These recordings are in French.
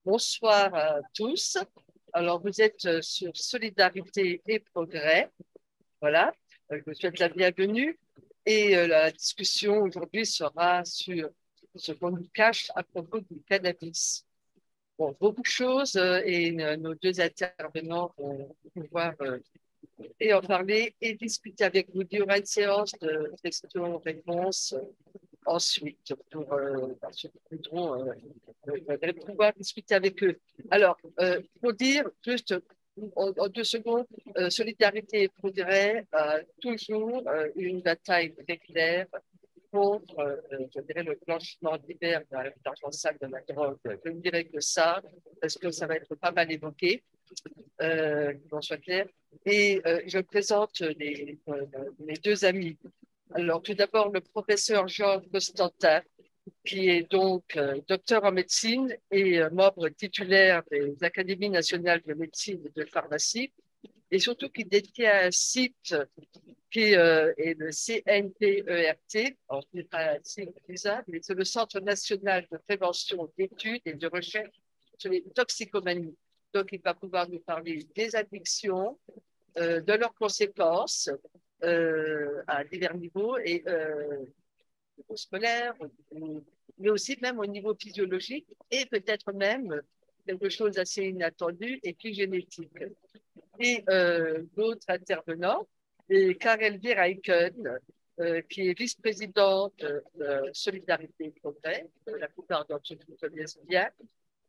Bonsoir à tous. Alors, vous êtes sur Solidarité et Progrès. Voilà. Je vous souhaite la bienvenue. Et la discussion aujourd'hui sera sur ce qu'on nous cache à propos du cannabis. Bon, beaucoup de choses et nos deux intervenants vont pouvoir et en parler et discuter avec vous. Il y aura une séance de questions-réponses ensuite parce que nous voudrons pouvoir discuter avec eux. Alors, pour dire juste en 2 secondes, Solidarité et Progrès a toujours une bataille très claire contre, je dirais, le blanchiment divers d'argent sale de la drogue. Je ne dirais que ça, parce que ça va être pas mal évoqué, qu'on soit clair. Et je présente mes deux amis. Alors, tout d'abord, le professeur Jean Constantin, qui est donc docteur en médecine et membre titulaire des Académies nationales de médecine et de pharmacie, et surtout qui détient un site qui est le CNPERT, alors ce n'est pas un site utilisable, mais c'est le Centre national de prévention, d'études et de recherche sur les toxicomanies. Donc, il va pouvoir nous parler des addictions, de leurs conséquences à divers niveaux et niveau scolaire, mais aussi même au niveau physiologique et peut-être même quelque chose d'assez inattendu et plus génétique. Et l'autre intervenant est Karel Verheiken, qui est vice-présidente de Solidarité et Progrès, la plupart d'entre vous connaissent bien,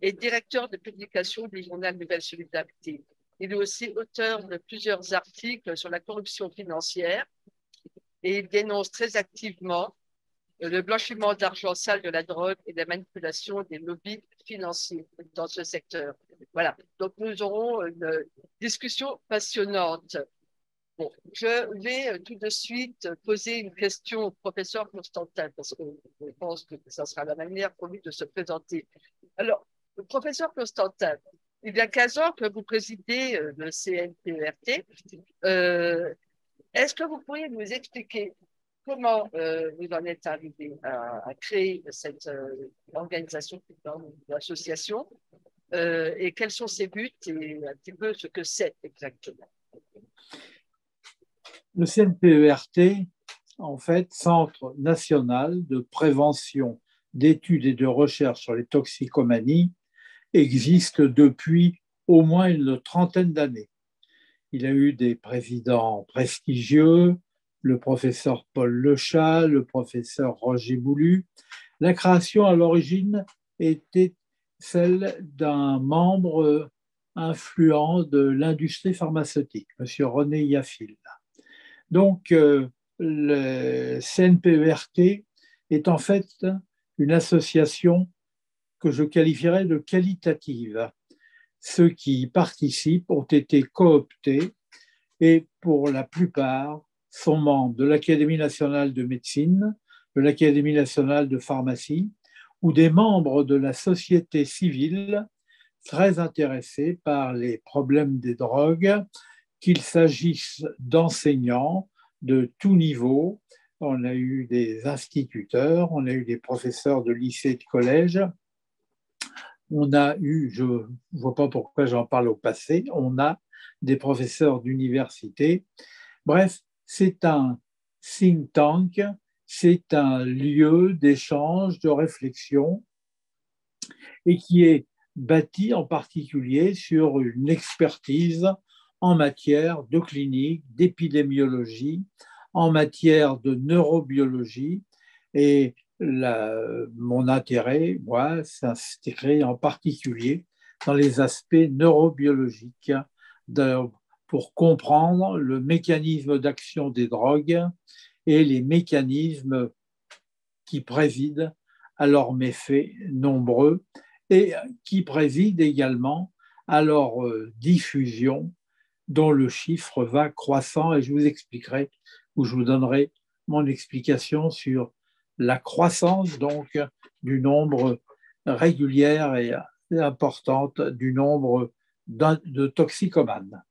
et directeur de publication du journal Nouvelle Solidarité. Il est aussi auteur de plusieurs articles sur la corruption financière et il dénonce très activement le blanchiment d'argent sale de la drogue et la manipulation des lobbies financiers dans ce secteur. Voilà, donc nous aurons une discussion passionnante. Bon, je vais tout de suite poser une question au professeur Constantin, parce que je pense que ça sera la manière pour lui de se présenter. Alors, le professeur Constantin, il y a 15 ans que vous présidez le CNPERT. Est-ce que vous pourriez nous expliquer comment vous en êtes arrivé à créer cette organisation, l'association, et quels sont ses buts et un petit peu ce que c'est exactement? Le CNPERT, en fait, Centre national de prévention, d'études et de recherche sur les toxicomanies, existe depuis au moins une trentaine d'années. Il a eu des présidents prestigieux, le professeur Paul Lechat, le professeur Roger Boulu. La création à l'origine était celle d'un membre influent de l'industrie pharmaceutique, M. René Yaffil. Donc, le CNPERT est en fait une association que je qualifierais de qualitative. Ceux qui y participent ont été cooptés et pour la plupart sont membres de l'Académie nationale de médecine, de l'Académie nationale de pharmacie ou des membres de la société civile très intéressés par les problèmes des drogues, qu'il s'agisse d'enseignants de tout niveau. On a eu des instituteurs, on a eu des professeurs de lycée et de collège, on a eu, je ne vois pas pourquoi j'en parle au passé, on a des professeurs d'université. Bref, c'est un think tank, c'est un lieu d'échange, de réflexion et qui est bâti en particulier sur une expertise en matière de clinique, d'épidémiologie, en matière de neurobiologie. Et mon intérêt, moi, s'inscrit en particulier dans les aspects neurobiologiques pour comprendre le mécanisme d'action des drogues et les mécanismes qui président à leurs méfaits nombreux et qui président également à leur diffusion dont le chiffre va croissant et je vous expliquerai ou je vous donnerai mon explication sur la croissance donc du nombre régulière et importante du nombre de toxicomanes.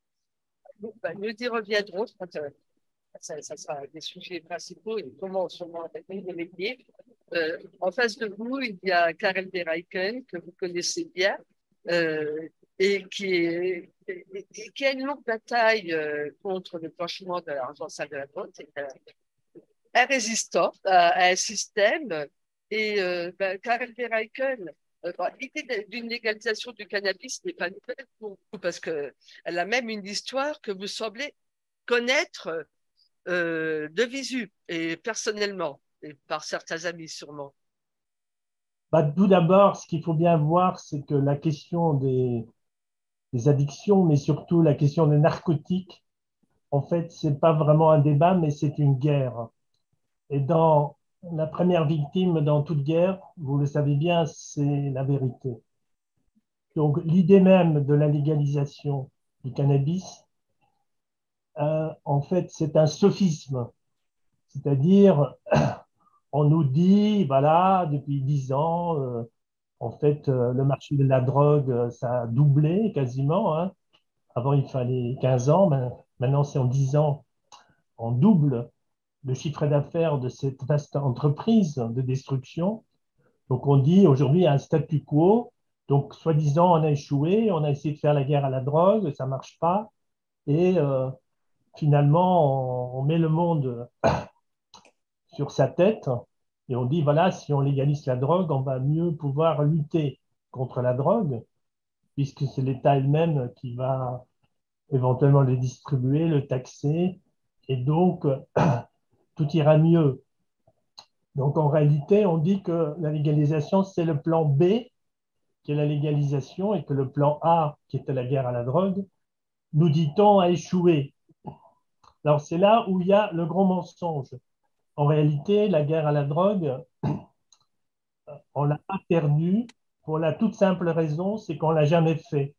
Nous y reviendrons. Ça sera des sujets principaux et comment sûrement les métiers. En face de vous, il y a Karel Verheiken, que vous connaissez bien, et qui a une longue bataille contre le blanchiment de l'argent sale de la drogue, un résistant à un système. Et Karen Verheiken, l'idée d'une légalisation du cannabis n'est pas nouvelle pour vous, parce qu'elle a même une histoire que vous semblez connaître de visu et personnellement, et par certains amis sûrement. Bah, tout d'abord, ce qu'il faut bien voir, c'est que la question des addictions, mais surtout la question des narcotiques, en fait, c'est pas vraiment un débat, mais c'est une guerre. Et dans la première victime dans toute guerre, vous le savez bien, c'est la vérité. Donc, l'idée même de la légalisation du cannabis, en fait, c'est un sophisme. C'est-à-dire, on nous dit, voilà, depuis 10 ans, en fait, le marché de la drogue, ça a doublé quasiment, hein. Avant, il fallait 15 ans. Maintenant, c'est en 10 ans, on double le chiffre d'affaires de cette vaste entreprise de destruction. Donc, on dit aujourd'hui, il y a un statu quo. Donc, soi-disant, on a échoué, on a essayé de faire la guerre à la drogue, ça ne marche pas. Et finalement, on met le monde sur sa tête et on dit, voilà, si on légalise la drogue, on va mieux pouvoir lutter contre la drogue, puisque c'est l'État elle-même qui va éventuellement le distribuer, le taxer, et donc tout ira mieux. Donc en réalité, on dit que la légalisation, c'est le plan B, qui est la légalisation, et que le plan A, qui était la guerre à la drogue, nous dit-on, a échoué. Alors c'est là où il y a le gros mensonge. En réalité, la guerre à la drogue, on l'a pas perdue pour la toute simple raison, c'est qu'on l'a jamais fait.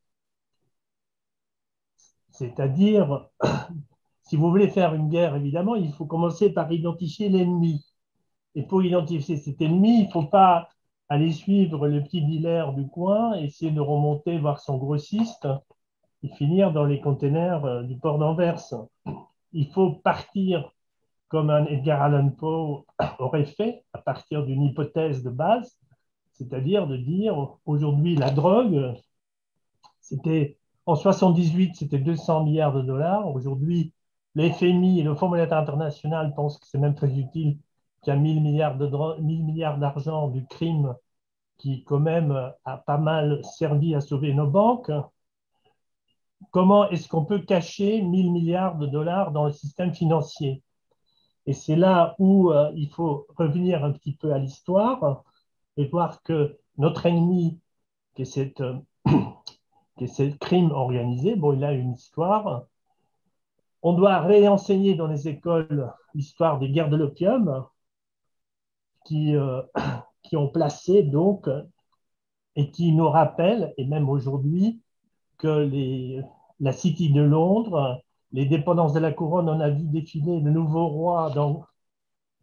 C'est-à-dire, si vous voulez faire une guerre, évidemment, il faut commencer par identifier l'ennemi. Et pour identifier cet ennemi, il ne faut pas aller suivre le petit dealer du coin, essayer de remonter voir son grossiste et finir dans les containers du port d'Anvers. Il faut partir comme un Edgar Allan Poe aurait fait, à partir d'une hypothèse de base, c'est-à-dire de dire aujourd'hui la drogue, c'était en 78, c'était 200 milliards de dollars. Aujourd'hui, le FMI et le Fonds monétaire international pensent que c'est même très utile qu'il y a 1000 milliards d'argent du crime qui, quand même, a pas mal servi à sauver nos banques. Comment est-ce qu'on peut cacher 1000 milliards de dollars dans le système financier? Et c'est là où il faut revenir un petit peu à l'histoire et voir que notre ennemi, qui est ce crime organisé, bon, il a une histoire. On doit réenseigner dans les écoles l'histoire des guerres de l'opium qui, qui ont placé donc et qui nous rappellent, et même aujourd'hui, que la City de Londres, les dépendances de la couronne, on a vu défiler le nouveau roi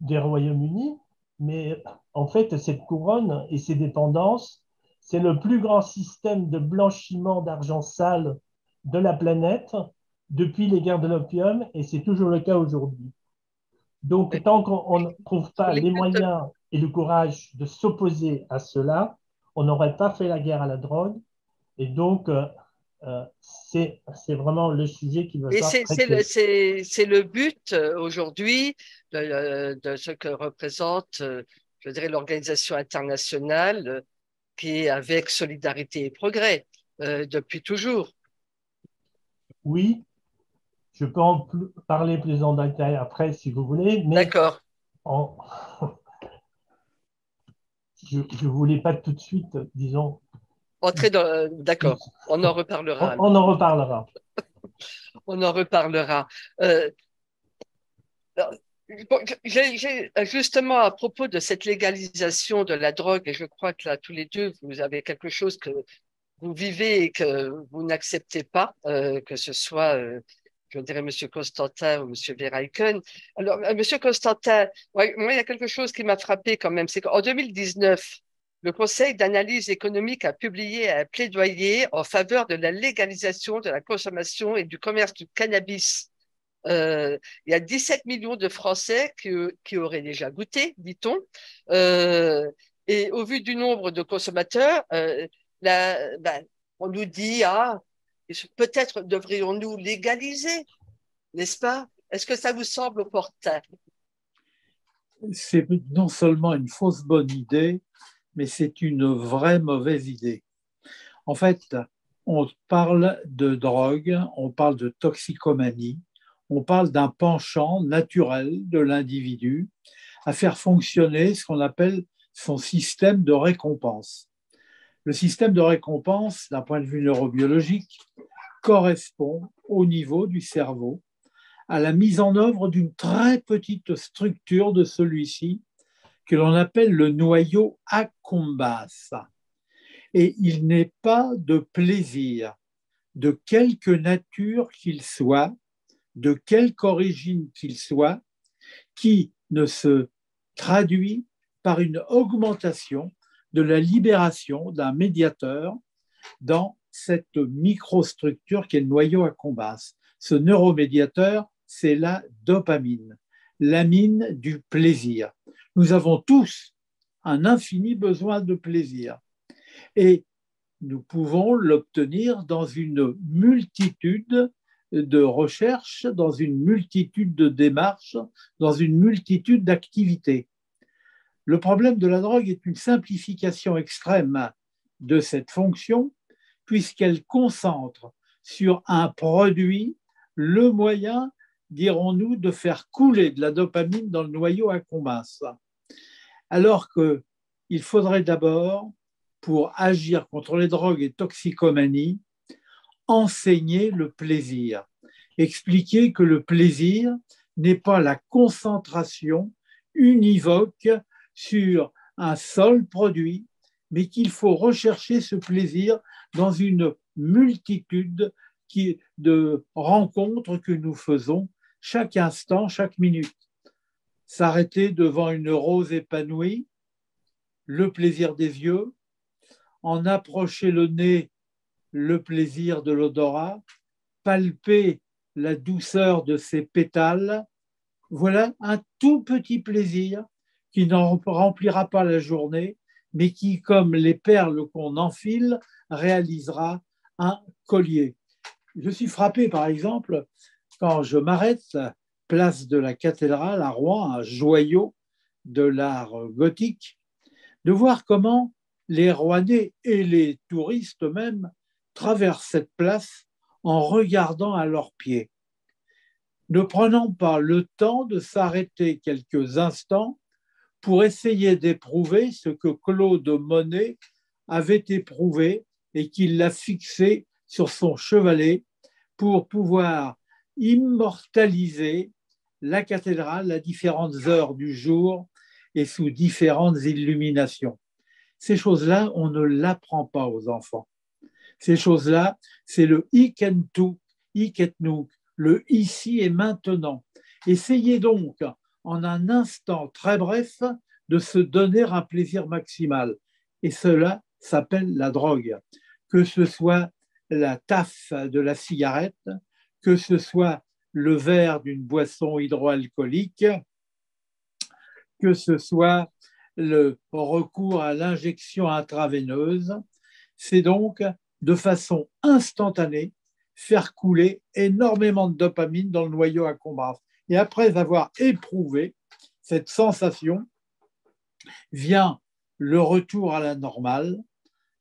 des Royaumes-Unis, mais en fait, cette couronne et ses dépendances, c'est le plus grand système de blanchiment d'argent sale de la planète depuis les guerres de l'opium, et c'est toujours le cas aujourd'hui. Donc, tant qu'on ne trouve pas les moyens et le courage de s'opposer à cela, on n'aurait pas fait la guerre à la drogue. Et donc, c'est vraiment le sujet qui va falloir traiter. C'est le but aujourd'hui de ce que représente, je dirais, l'organisation internationale qui est avec Solidarité et Progrès depuis toujours. Oui, je peux en parler plus en détail après si vous voulez, mais d'accord. Je ne voulais pas tout de suite, disons. D'accord, on en reparlera. On en reparlera. On en reparlera. Justement, à propos de cette légalisation de la drogue, et je crois que là, tous les deux, vous avez quelque chose que vous vivez et que vous n'acceptez pas, que ce soit, je dirais, M. Constantin ou M. Verheiken. Alors, M. Constantin, ouais, moi, il y a quelque chose qui m'a frappé quand même, c'est qu'en 2019, le Conseil d'analyse économique a publié un plaidoyer en faveur de la légalisation de la consommation et du commerce du cannabis. Il y a 17 millions de Français qui auraient déjà goûté, dit-on. Et au vu du nombre de consommateurs, ben, on nous dit, ah, peut-être devrions-nous légaliser, n'est-ce pas? Est-ce que ça vous semble opportun? C'est non seulement une fausse bonne idée, mais c'est une vraie mauvaise idée. En fait, on parle de drogue, on parle de toxicomanie, on parle d'un penchant naturel de l'individu à faire fonctionner ce qu'on appelle son système de récompense. Le système de récompense, d'un point de vue neurobiologique, correspond au niveau du cerveau, à la mise en œuvre d'une très petite structure de celui-ci que l'on appelle le noyau accumbens. Et il n'est pas de plaisir, de quelque nature qu'il soit, de quelque origine qu'il soit, qui ne se traduit par une augmentation de la libération d'un médiateur dans cette microstructure qui est le noyau accumbens. Ce neuromédiateur, c'est la dopamine, l'amine du plaisir. Nous avons tous un infini besoin de plaisir et nous pouvons l'obtenir dans une multitude de recherches, dans une multitude de démarches, dans une multitude d'activités. Le problème de la drogue est une simplification extrême de cette fonction, puisqu'elle concentre sur un produit le moyen, dirons-nous, de faire couler de la dopamine dans le noyau accumbens. Alors qu'il faudrait d'abord, pour agir contre les drogues et toxicomanie, enseigner le plaisir, expliquer que le plaisir n'est pas la concentration univoque sur un seul produit, mais qu'il faut rechercher ce plaisir dans une multitude de rencontres que nous faisons chaque instant, chaque minute. S'arrêter devant une rose épanouie, le plaisir des yeux, en approcher le nez, le plaisir de l'odorat, palper la douceur de ses pétales, voilà un tout petit plaisir qui n'en remplira pas la journée, mais qui, comme les perles qu'on enfile, réalisera un collier. Je suis frappé, par exemple, quand je m'arrête, place de la cathédrale à Rouen, un joyau de l'art gothique, de voir comment les Rouennais et les touristes eux-mêmes traversent cette place en regardant à leurs pieds, ne prenant pas le temps de s'arrêter quelques instants pour essayer d'éprouver ce que Claude Monet avait éprouvé et qu'il l'a fixé sur son chevalet pour pouvoir immortaliser la cathédrale à différentes heures du jour et sous différentes illuminations. Ces choses-là, on ne l'apprend pas aux enfants. Ces choses-là, c'est le hic et nunc, le ici et maintenant. Essayez donc, en un instant très bref, de se donner un plaisir maximal. Et cela s'appelle la drogue. Que ce soit la taffe de la cigarette, que ce soit le verre d'une boisson hydroalcoolique, que ce soit le recours à l'injection intraveineuse, c'est donc de façon instantanée faire couler énormément de dopamine dans le noyau accumbens. Et après avoir éprouvé cette sensation, vient le retour à la normale,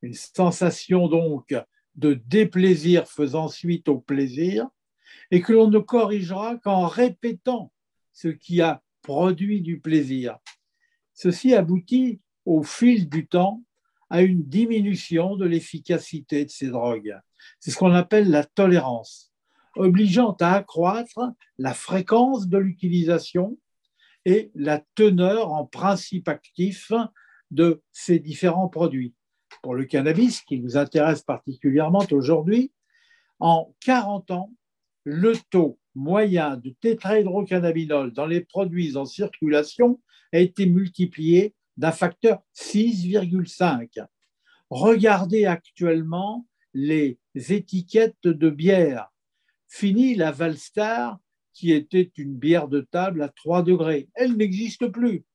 une sensation donc de déplaisir faisant suite au plaisir, et que l'on ne corrigera qu'en répétant ce qui a produit du plaisir. Ceci aboutit au fil du temps à une diminution de l'efficacité de ces drogues. C'est ce qu'on appelle la tolérance, obligeant à accroître la fréquence de l'utilisation et la teneur en principe actif de ces différents produits. Pour le cannabis, qui nous intéresse particulièrement aujourd'hui, en 40 ans, le taux moyen de tétrahydrocannabinol dans les produits en circulation a été multiplié d'un facteur 6,5. Regardez actuellement les étiquettes de bière. Fini la Valstar, qui était une bière de table à 3 degrés. Elle n'existe plus.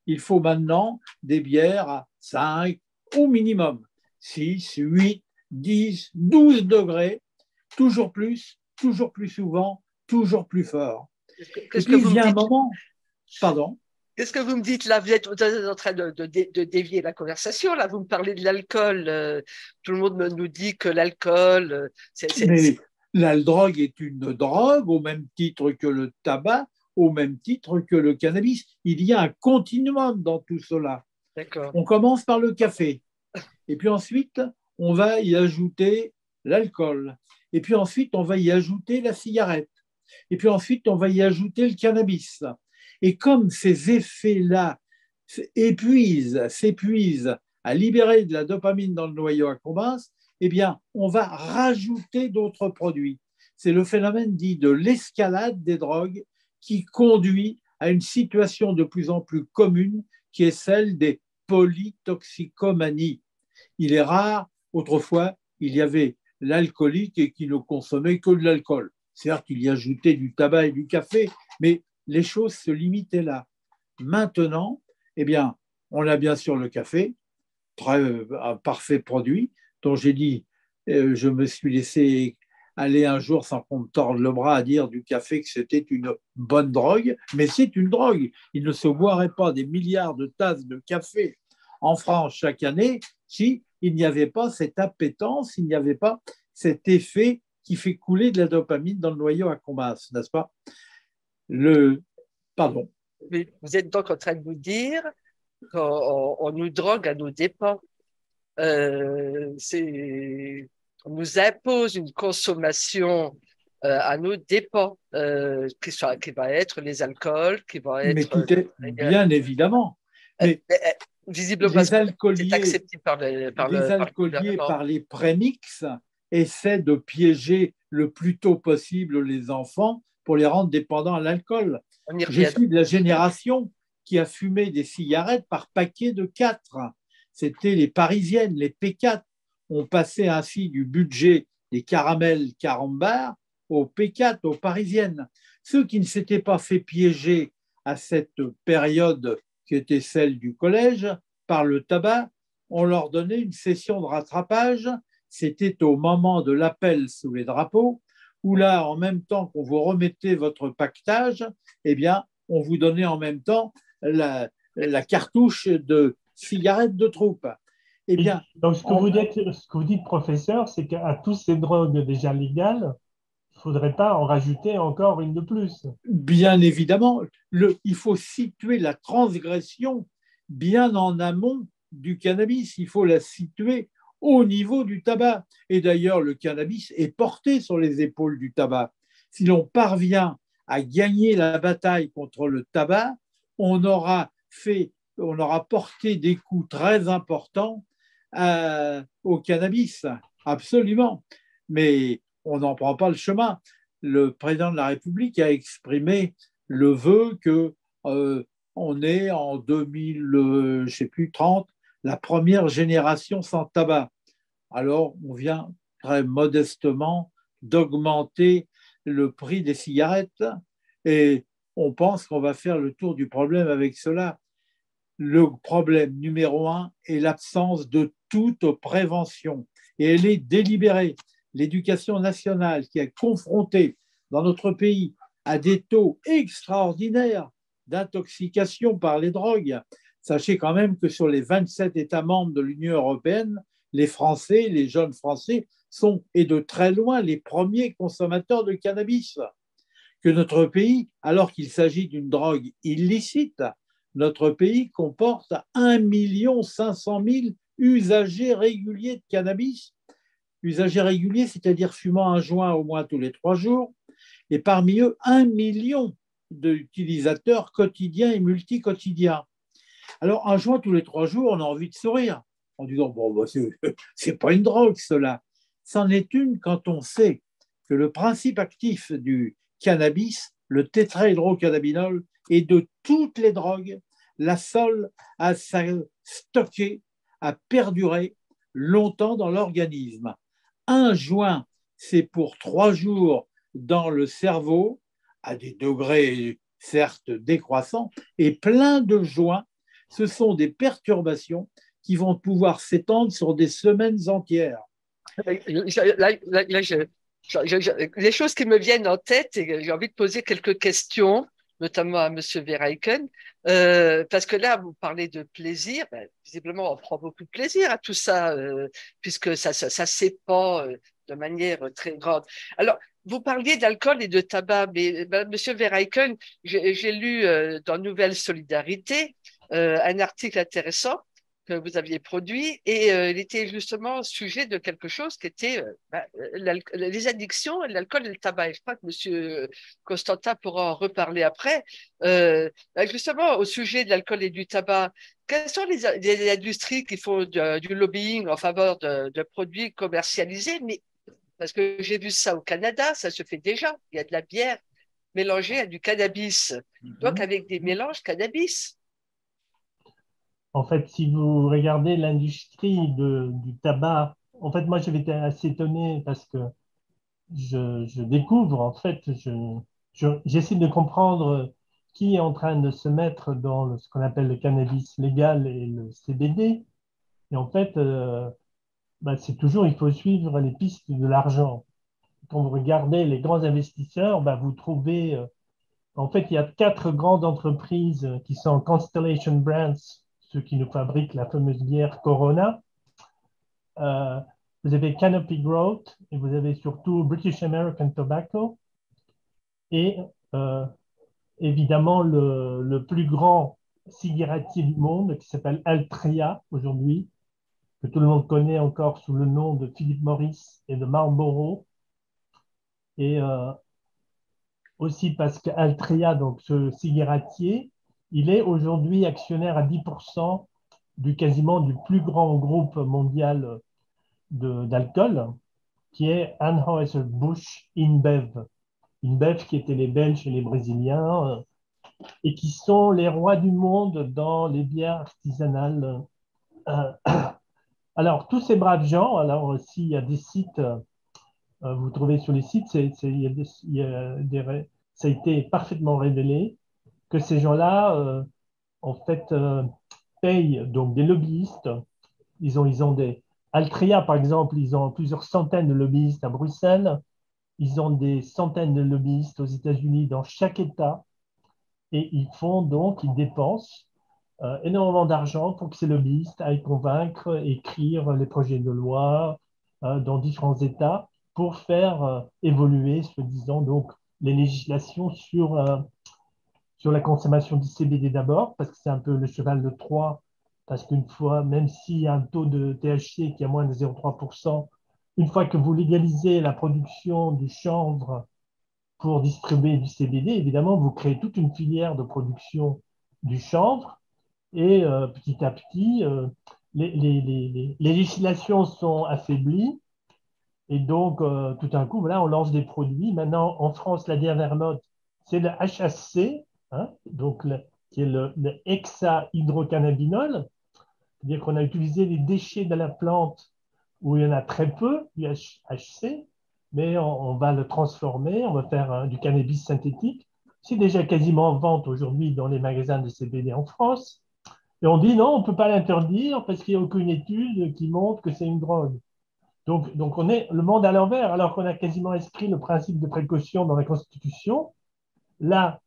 Il faut maintenant des bières à 5 au minimum, 6, 8, 10, 12 degrés, toujours plus souvent, toujours plus fort. Et puis, il y a un moment, pardon. Qu'est-ce que vous me dites là? Vous êtes en train de dévier la conversation. Là, vous me parlez de l'alcool. Tout le monde nous dit que l'alcool, Mais la drogue est une drogue au même titre que le tabac, au même titre que le cannabis. Il y a un continuum dans tout cela. On commence par le café. Et puis ensuite, on va y ajouter l'alcool. Et puis ensuite, on va y ajouter la cigarette. Et puis ensuite, on va y ajouter le cannabis. Et comme ces effets-là s'épuisent à libérer de la dopamine dans le noyau accumbens, eh bien, on va rajouter d'autres produits. C'est le phénomène dit de l'escalade des drogues qui conduit à une situation de plus en plus commune qui est celle des polytoxicomanies. Il est rare, autrefois, il y avait l'alcoolique et qui ne consommait que de l'alcool. Certes, il y ajoutait du tabac et du café, mais les choses se limitaient là. Maintenant, eh bien, on a bien sûr le café, un parfait produit, dont j'ai dit, je me suis laissé aller un jour sans qu'on me torde le bras à dire du café que c'était une bonne drogue, mais c'est une drogue. Il ne se boirait pas des milliards de tasses de café en France chaque année si il n'y avait pas cette appétence, il n'y avait pas cet effet qui fait couler de la dopamine dans le noyau accumbens, n'est-ce pas? Pardon. Vous êtes donc en train de nous dire qu'on nous drogue à nos dépens. On nous impose une consommation à nos dépens, qui va être les alcools, qui va être… Mais tout est bien évidemment. Mais visiblement, les alcooliers, c'est accepté par par les prémix, essaient de piéger le plus tôt possible les enfants pour les rendre dépendants à l'alcool. Je suis de la génération qui a fumé des cigarettes par paquet de 4. C'était les parisiennes, les P4. On passait ainsi du budget des caramels Carambar aux P4, aux parisiennes. Ceux qui ne s'étaient pas fait piéger à cette période qui était celle du collège par le tabac, on leur donnait une session de rattrapage. C'était au moment de l'appel sous les drapeaux, où là, en même temps qu'on vous remettait votre pactage, eh bien, on vous donnait en même temps la cartouche de cigarettes de troupe. Eh bien, donc, ce que vous dites, professeur, c'est qu'à toutes ces drogues déjà légales, il ne faudrait pas en rajouter encore une de plus. Bien évidemment, il faut situer la transgression bien en amont du cannabis. Il faut la situer au niveau du tabac. Et d'ailleurs, le cannabis est porté sur les épaules du tabac. Si l'on parvient à gagner la bataille contre le tabac, on aura porté des coups très importants au cannabis, absolument. Mais on n'en prend pas le chemin. Le président de la République a exprimé le vœu que on est en 2000, je sais plus, 30, la première génération sans tabac. Alors, on vient très modestement d'augmenter le prix des cigarettes et on pense qu'on va faire le tour du problème avec cela. Le problème numéro un est l'absence de toute prévention et elle est délibérée. L'éducation nationale qui est confrontée dans notre pays à des taux extraordinaires d'intoxication par les drogues. Sachez quand même que sur les 27 États membres de l'Union européenne, les Français, les jeunes Français sont, et de très loin, les premiers consommateurs de cannabis. Que notre pays, alors qu'il s'agit d'une drogue illicite, notre pays comporte 1 500 000 usagers réguliers de cannabis. Usagers réguliers, c'est-à-dire fumant un joint au moins tous les 3 jours, et parmi eux, 1 million d'utilisateurs quotidiens et multi-quotidiens. Alors, un joint tous les 3 jours, on a envie de sourire en disant, bon, bah, c'est pas une drogue, cela. C'en est une quand on sait que le principe actif du cannabis, le tétrahydrocannabinol, est de toutes les drogues la seule à stocker, à perdurer longtemps dans l'organisme. Un joint, c'est pour 3 jours dans le cerveau, à des degrés certes décroissants, et plein de joints, ce sont des perturbations qui vont pouvoir s'étendre sur des semaines entières. Les choses qui me viennent en tête, et j'ai envie de poser quelques questions, notamment à Monsieur Verheiken, parce que là, vous parlez de plaisir. Ben, visiblement, on prend beaucoup de plaisir à tout ça, puisque ça s'épand de manière très grande. Alors, vous parliez d'alcool et de tabac, mais ben, Monsieur Verheiken, j'ai lu dans Nouvelle Solidarité un article intéressant que vous aviez produit et il était justement au sujet de quelque chose qui était les addictions, l'alcool et le tabac. Et je crois que Monsieur Constantin pourra en reparler après. Justement, au sujet de l'alcool et du tabac, quelles sont les industries qui font du lobbying en faveur de produits commercialisés? Mais parce que j'ai vu ça au Canada, ça se fait déjà. Il y a de la bière mélangée à du cannabis. Donc, avec des mélanges cannabis. En fait, si vous regardez l'industrie du tabac, en fait, moi, j'avais été assez étonné parce que je découvre, en fait, j'essaie de comprendre qui est en train de se mettre dans ce qu'on appelle le cannabis légal et le CBD. Et en fait, c'est toujours, il faut suivre les pistes de l'argent. Quand vous regardez les grands investisseurs, vous trouvez, en fait, il y a 4 grandes entreprises qui sont Constellation Brands, ceux qui nous fabriquent la fameuse bière Corona. Euh, vous avez Canopy Growth et vous avez surtout British American Tobacco et évidemment le plus grand cigarettier du monde qui s'appelle Altria aujourd'hui, que tout le monde connaît encore sous le nom de Philip Morris et de Marlboro. Et aussi parce qu'Altria, donc ce cigarettier, il est aujourd'hui actionnaire à 10% quasiment du plus grand groupe mondial d'alcool, qui est Anheuser-Busch InBev. InBev qui étaient les Belges et les Brésiliens, et qui sont les rois du monde dans les bières artisanales. Euh, alors, tous ces braves gens, alors s'il y a des sites, vous trouvez sur les sites, ça a été parfaitement révélé que ces gens-là, en fait, payent donc des lobbyistes. Ils ont des Altria, par exemple, ils ont plusieurs centaines de lobbyistes à Bruxelles. Ils ont des centaines de lobbyistes aux États-Unis dans chaque État. Et ils dépensent énormément d'argent pour que ces lobbyistes aillent convaincre, écrire les projets de loi dans différents États pour faire évoluer, soi-disant, donc les législations sur la consommation du CBD d'abord, parce que c'est un peu le cheval de Troie, parce qu'une fois, même s'il y a un taux de THC qui est à moins de 0,3%, une fois que vous légalisez la production du chanvre pour distribuer du CBD, évidemment, vous créez toute une filière de production du chanvre et petit à petit, les législations sont affaiblies et donc tout d'un coup, voilà, on lance des produits. Maintenant, en France, la dernière mode, c'est le HHC, hein, donc qui est le hexahydrocannabinol, c'est-à-dire qu'on a utilisé les déchets de la plante où il y en a très peu, du HC, mais on va le transformer, on va faire du cannabis synthétique. C'est déjà quasiment en vente aujourd'hui dans les magasins de CBD en France. Et on dit non, on ne peut pas l'interdire parce qu'il n'y a aucune étude qui montre que c'est une drogue. Donc on est le monde à l'envers, alors qu'on a quasiment inscrit le principe de précaution dans la Constitution. Là,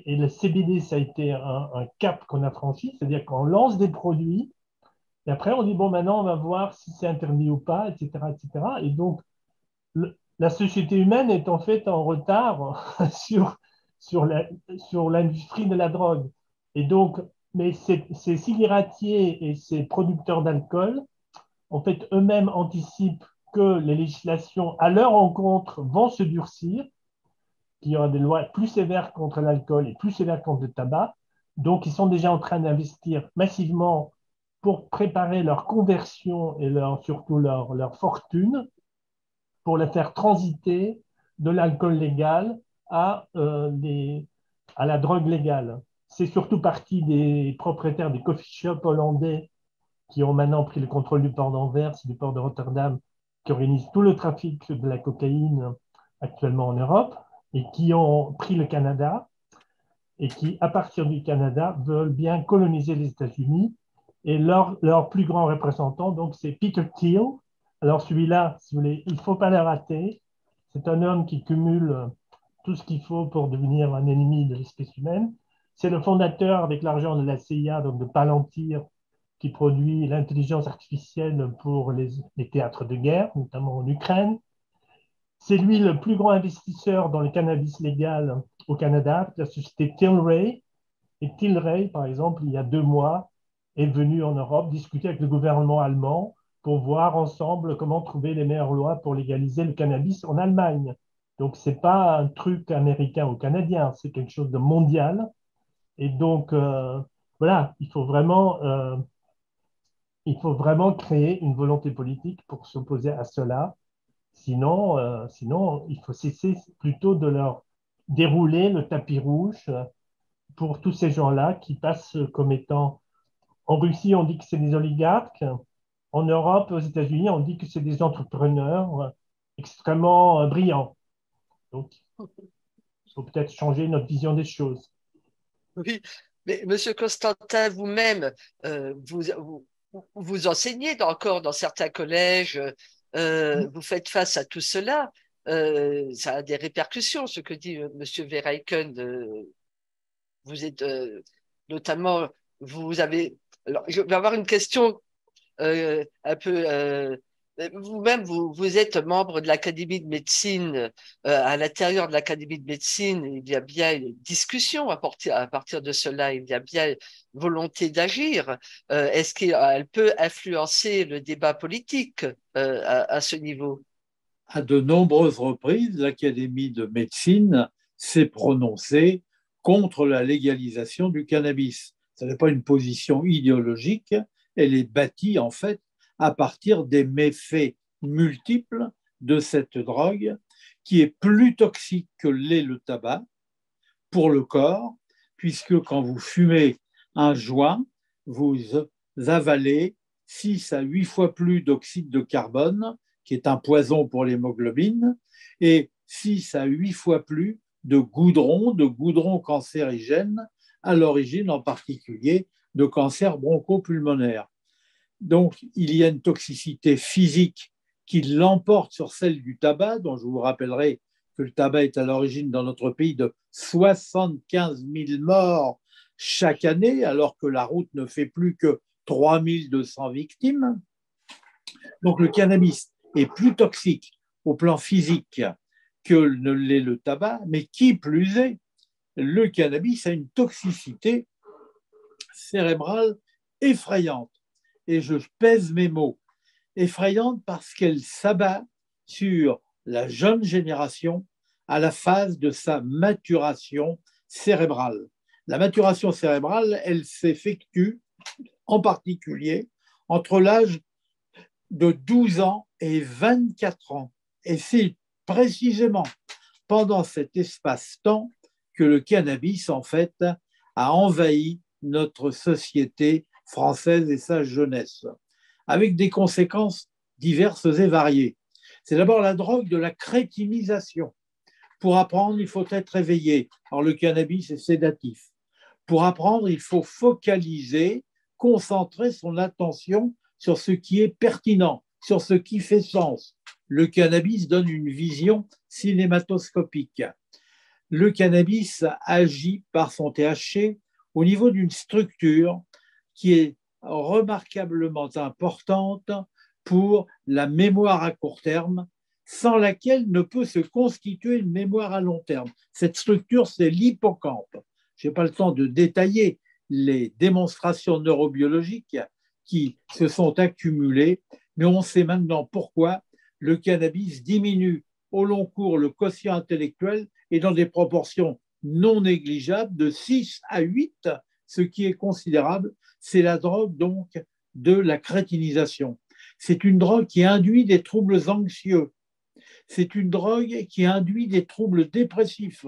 et le CBD, ça a été un cap qu'on a franchi, c'est-à-dire qu'on lance des produits, et après on dit, bon, maintenant on va voir si c'est interdit ou pas, etc. etc. Et donc, la société humaine est en fait en retard sur l'industrie de la drogue. Et donc, mais ces cigarettiers et ces producteurs d'alcool, en fait, eux-mêmes anticipent que les législations à leur encontre vont se durcir, qu'il y aura des lois plus sévères contre l'alcool et plus sévères contre le tabac. Donc, ils sont déjà en train d'investir massivement pour préparer leur conversion et surtout leur fortune pour les faire transiter de l'alcool légal à la drogue légale. C'est surtout partie des propriétaires des coffee shops hollandais qui ont maintenant pris le contrôle du port d'Anvers et du port de Rotterdam, qui organisent tout le trafic de la cocaïne actuellement en Europe et qui ont pris le Canada et qui, à partir du Canada, veulent bien coloniser les États-Unis. Et leur plus grand représentant, donc, c'est Peter Thiel, Alors celui-là, si vous voulez, il ne faut pas le rater. C'est un homme qui cumule tout ce qu'il faut pour devenir un ennemi de l'espèce humaine. C'est le fondateur, avec l'argent de la CIA, donc de Palantir, qui produit l'intelligence artificielle pour les théâtres de guerre, notamment en Ukraine. C'est lui le plus grand investisseur dans le cannabis légal au Canada, la société Tilray. Et Tilray, par exemple, il y a 2 mois, est venu en Europe discuter avec le gouvernement allemand pour voir ensemble comment trouver les meilleures lois pour légaliser le cannabis en Allemagne. Donc, ce n'est pas un truc américain ou canadien, c'est quelque chose de mondial. Et donc, voilà, il faut vraiment créer une volonté politique pour s'opposer à cela. Sinon, il faut cesser plutôt de leur dérouler le tapis rouge pour tous ces gens-là qui passent comme étant, en Russie, on dit que c'est des oligarques, en Europe, aux États-Unis, on dit que c'est des entrepreneurs extrêmement brillants. Donc, il faut peut-être changer notre vision des choses. Oui, mais Monsieur Constantin, vous-même, vous enseignez encore dans certains collèges, vous faites face à tout cela. Ça a des répercussions, ce que dit Monsieur Verheiken. Vous êtes notamment, vous avez. Alors, je vais avoir une question un peu. Vous-même, vous êtes membre de l'Académie de médecine. À l'intérieur de l'Académie de médecine, il y a bien une discussion à partir de cela. Il y a bien volonté d'agir. Est-ce qu'elle peut influencer le débat politique à ce niveau? À de nombreuses reprises, l'Académie de médecine s'est prononcée contre la légalisation du cannabis. Ce n'est pas une position idéologique, elle est bâtie en fait à partir des méfaits multiples de cette drogue qui est plus toxique que l'est le tabac pour le corps, puisque quand vous fumez un joint, vous avalez 6 à 8 fois plus d'oxyde de carbone, qui est un poison pour l'hémoglobine, et 6 à 8 fois plus de goudron cancérigène, à l'origine en particulier de cancer bronchopulmonaire. Donc, il y a une toxicité physique qui l'emporte sur celle du tabac, dont je vous rappellerai que le tabac est à l'origine dans notre pays de 75 000 morts chaque année, alors que la route ne fait plus que 3 200 victimes. Donc, le cannabis est plus toxique au plan physique que ne l'est le tabac, mais qui plus est, le cannabis a une toxicité cérébrale effrayante. Et je pèse mes mots, effrayante parce qu'elle s'abat sur la jeune génération à la phase de sa maturation cérébrale. La maturation cérébrale, elle s'effectue en particulier entre l'âge de 12 ans et 24 ans. Et c'est précisément pendant cet espace-temps que le cannabis, en fait, a envahi notre société française et sa jeunesse, avec des conséquences diverses et variées. C'est d'abord la drogue de la crétinisation. Pour apprendre, il faut être éveillé. Alors, le cannabis est sédatif. Pour apprendre, il faut focaliser, concentrer son attention sur ce qui est pertinent, sur ce qui fait sens. Le cannabis donne une vision cinématoscopique. Le cannabis agit par son THC au niveau d'une structure qui est remarquablement importante pour la mémoire à court terme, sans laquelle ne peut se constituer une mémoire à long terme. Cette structure, c'est l'hippocampe. Je n'ai pas le temps de détailler les démonstrations neurobiologiques qui se sont accumulées, mais on sait maintenant pourquoi le cannabis diminue au long cours le quotient intellectuel et dans des proportions non négligeables de 6 à 8, ce qui est considérable. C'est la drogue donc de la crétinisation. C'est une drogue qui induit des troubles anxieux. C'est une drogue qui induit des troubles dépressifs.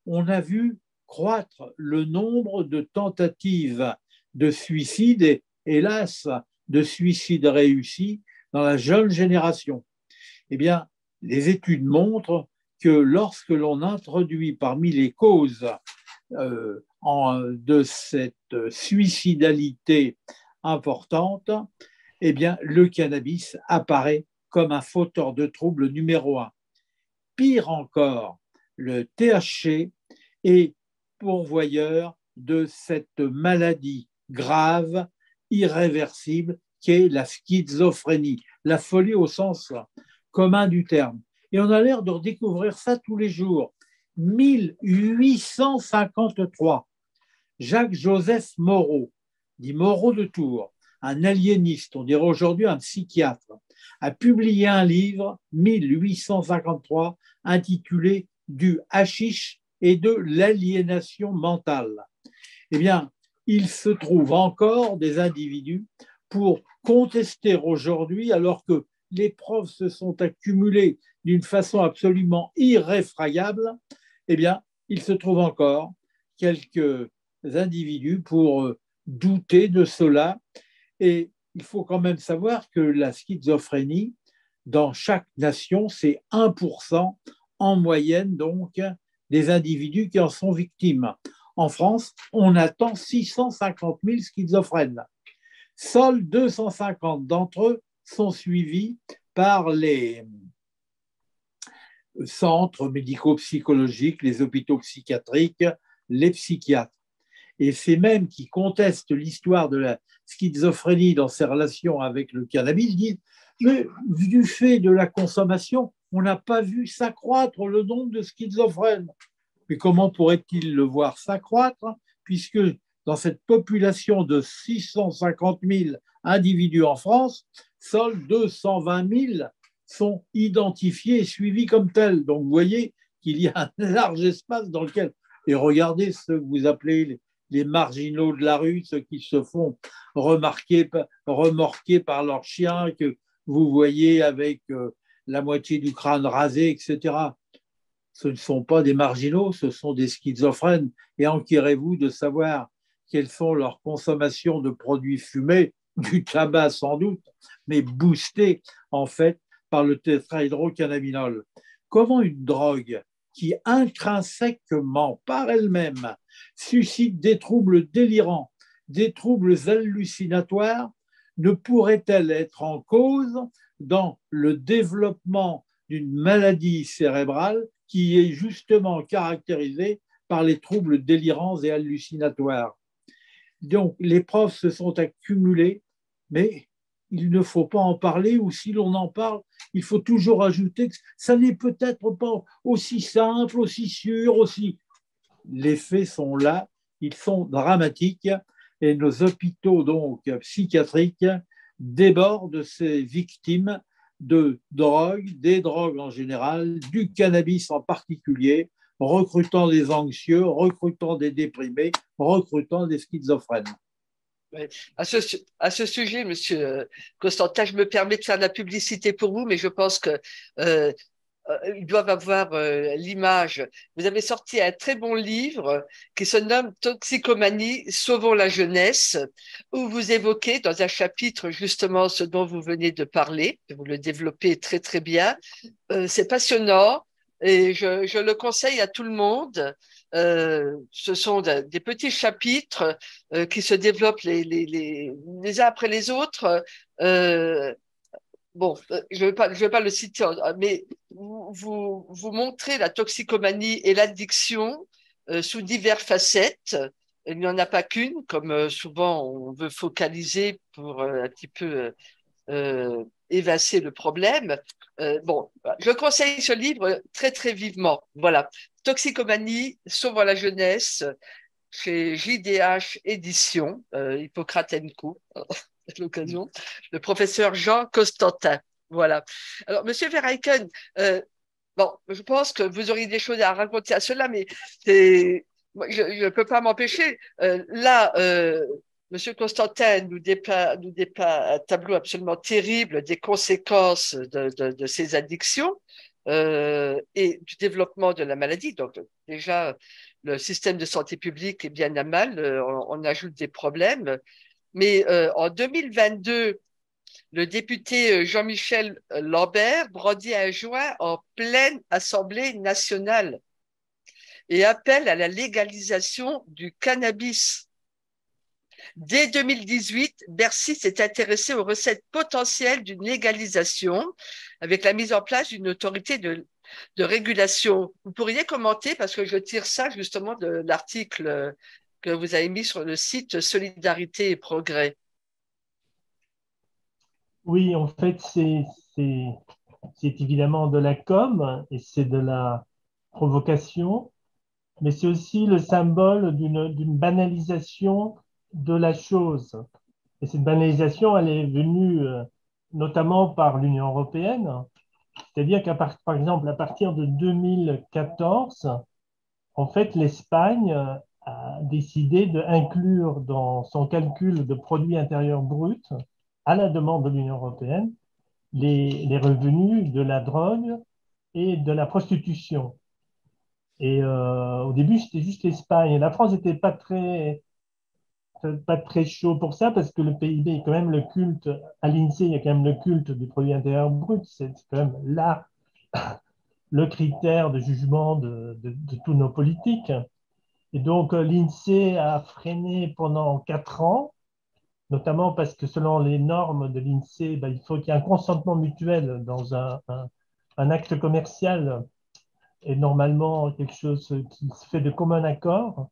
On a vu croître le nombre de tentatives de suicide et, hélas, de suicide réussi dans la jeune génération. Eh bien, les études montrent que lorsque l'on introduit parmi les causes de cette suicidalité importante, eh bien, le cannabis apparaît comme un fauteur de troubles numéro un. Pire encore, le THC est pourvoyeur de cette maladie grave, irréversible, qui est la schizophrénie, la folie au sens commun du terme. Et on a l'air de redécouvrir ça tous les jours. 1853, Jacques-Joseph Moreau, dit Moreau de Tours, un aliéniste, on dirait aujourd'hui un psychiatre, a publié un livre, 1853, intitulé Du hashish et de l'aliénation mentale. Eh bien, il se trouve encore des individus pour contester aujourd'hui, alors que les preuves se sont accumulées d'une façon absolument irréfragable, eh bien, il se trouve encore quelques individus pour douter de cela. Et il faut quand même savoir que la schizophrénie, dans chaque nation, c'est 1% en moyenne, donc, des individus qui en sont victimes. En France, on attend 650 000 schizophrènes. Seuls 250 d'entre eux sont suivis par les centres médico-psychologiques, les hôpitaux psychiatriques, les psychiatres. Et c'est même qui contestent l'histoire de la schizophrénie dans ses relations avec le cannabis, disent mais du fait de la consommation, on n'a pas vu s'accroître le nombre de schizophrènes. Mais comment pourrait-il le voir s'accroître, puisque dans cette population de 650 000 individus en France, seuls 220 000 sont identifiés et suivis comme tels. Donc vous voyez qu'il y a un large espace dans lequel… Et regardez ce que vous appelez les marginaux de la rue, ceux qui se font remorquer par leurs chiens, que vous voyez avec la moitié du crâne rasé, etc. Ce ne sont pas des marginaux, ce sont des schizophrènes. Et enquirez-vous de savoir quelles sont leurs consommations de produits fumés, du tabac sans doute, mais boostés en fait par le tétrahydrocannabinol. Comment une drogue qui intrinsèquement, par elle-même, suscite des troubles délirants, des troubles hallucinatoires, ne pourrait-elle être en cause dans le développement d'une maladie cérébrale qui est justement caractérisée par les troubles délirants et hallucinatoires? Donc, les preuves se sont accumulées, mais il ne faut pas en parler, ou si l'on en parle, il faut toujours ajouter que ça n'est peut-être pas aussi simple, aussi sûr, aussi… Les faits sont là, ils sont dramatiques, et nos hôpitaux donc psychiatriques débordent de ces victimes de drogue, des drogues en général, du cannabis en particulier, recrutant des anxieux, recrutant des déprimés, recrutant des schizophrènes. Ouais. À ce sujet, Monsieur Constantin, je me permets de faire de la publicité pour vous, mais je pense que ils doivent avoir l'image. Vous avez sorti un très bon livre qui se nomme Toxicomanie, sauvons la jeunesse, où vous évoquez dans un chapitre justement ce dont vous venez de parler. Vous le développez très très bien. C'est passionnant et je le conseille à tout le monde. Ce sont des petits chapitres qui se développent les uns après les autres. Bon, je vais pas le citer, mais vous montrez la toxicomanie et l'addiction sous diverses facettes. Il n'y en a pas qu'une, comme souvent on veut focaliser pour un petit peu évincer le problème. Bon, je conseille ce livre très très vivement. Voilà, Toxicomanie, sauvons la jeunesse, chez JDH Éditions, Hippocrate Co. À l'occasion, le professeur Jean Constantin. Voilà. Alors, Monsieur Verheiken, bon, je pense que vous auriez des choses à raconter à cela, mais je ne peux pas m'empêcher. Là, Monsieur Constantin nous dépeint un tableau absolument terrible des conséquences de ces addictions et du développement de la maladie. Donc, déjà, le système de santé publique est bien à mal. On ajoute des problèmes. Mais en 2022, le député Jean-Michel Lambert brandit un joint en pleine Assemblée nationale et appelle à la légalisation du cannabis. Dès 2018, Bercy s'est intéressé aux recettes potentielles d'une légalisation avec la mise en place d'une autorité de régulation. Vous pourriez commenter, parce que je tire ça justement de l'article que vous avez mis sur le site Solidarité et Progrès. Oui, en fait, c'est évidemment de la com et c'est de la provocation, mais c'est aussi le symbole d'une banalisation de la chose. Et cette banalisation, elle est venue notamment par l'Union européenne. C'est-à-dire par exemple, à partir de 2014, en fait, l'Espagne a décidé d'inclure dans son calcul de produit intérieur brut, à la demande de l'Union européenne, les revenus de la drogue et de la prostitution. Et au début, c'était juste l'Espagne. La France n'était pas très chaud pour ça parce que le PIB est quand même le culte, à l'INSEE, il y a quand même le culte du produit intérieur brut. C'est quand même là le critère de jugement de tous nos politiques. Et donc, l'INSEE a freiné pendant 4 ans, notamment parce que selon les normes de l'INSEE, ben, il faut qu'il y ait un consentement mutuel dans un acte commercial et normalement quelque chose qui se fait de commun accord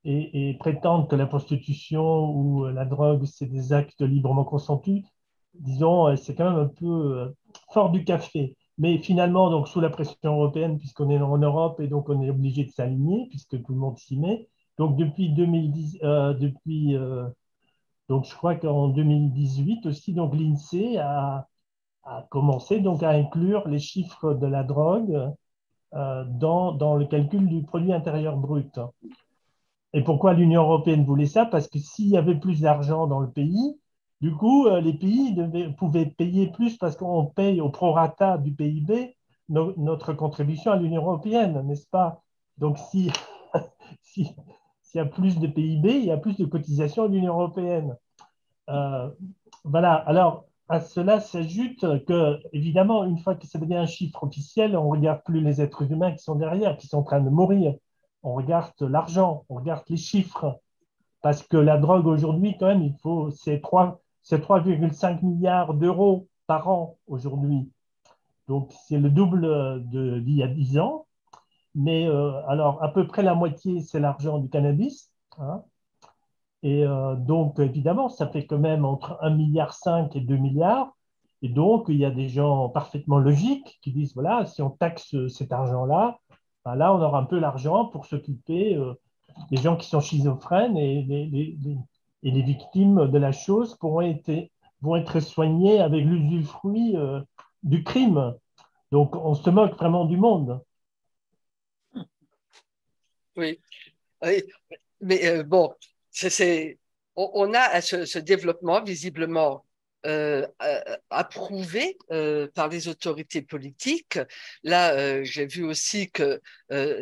et prétendre que la prostitution ou la drogue, c'est des actes librement consentis, disons, c'est quand même un peu fort du café. Mais finalement, donc, sous la pression européenne, puisqu'on est en Europe et donc on est obligé de s'aligner, puisque tout le monde s'y met. Donc, depuis 2010, donc, je crois qu'en 2018 aussi, donc, l'INSEE a commencé donc, à inclure les chiffres de la drogue dans le calcul du produit intérieur brut. Et pourquoi l'Union européenne voulait ça? Parce que s'il y avait plus d'argent dans le pays, du coup, les pays pouvaient payer plus parce qu'on paye au prorata du PIB notre contribution à l'Union européenne, n'est-ce pas? Donc, si, s'il y a plus de PIB, il y a plus de cotisations à l'Union européenne. Euh, voilà. Alors, à cela s'ajoute que, évidemment, une fois que ça devient un chiffre officiel, on ne regarde plus les êtres humains qui sont derrière, qui sont en train de mourir. On regarde l'argent, on regarde les chiffres. Parce que la drogue aujourd'hui, quand même, c'est 3,5 milliards d'euros par an aujourd'hui. Donc, c'est le double d'il y a 10 ans. Mais alors, à peu près la moitié, c'est l'argent du cannabis. Hein. Et donc, évidemment, ça fait quand même entre 1,5 milliard et 2 milliards. Et donc, il y a des gens parfaitement logiques qui disent, voilà, si on taxe cet argent-là, ben là, on aura un peu l'argent pour s'occuper des gens qui sont schizophrènes et les victimes de la chose vont être soignées avec l'usufruit du crime. Donc, on se moque vraiment du monde. Oui. Oui. Mais bon, on a ce développement visiblement approuvé par les autorités politiques. Là, j'ai vu aussi que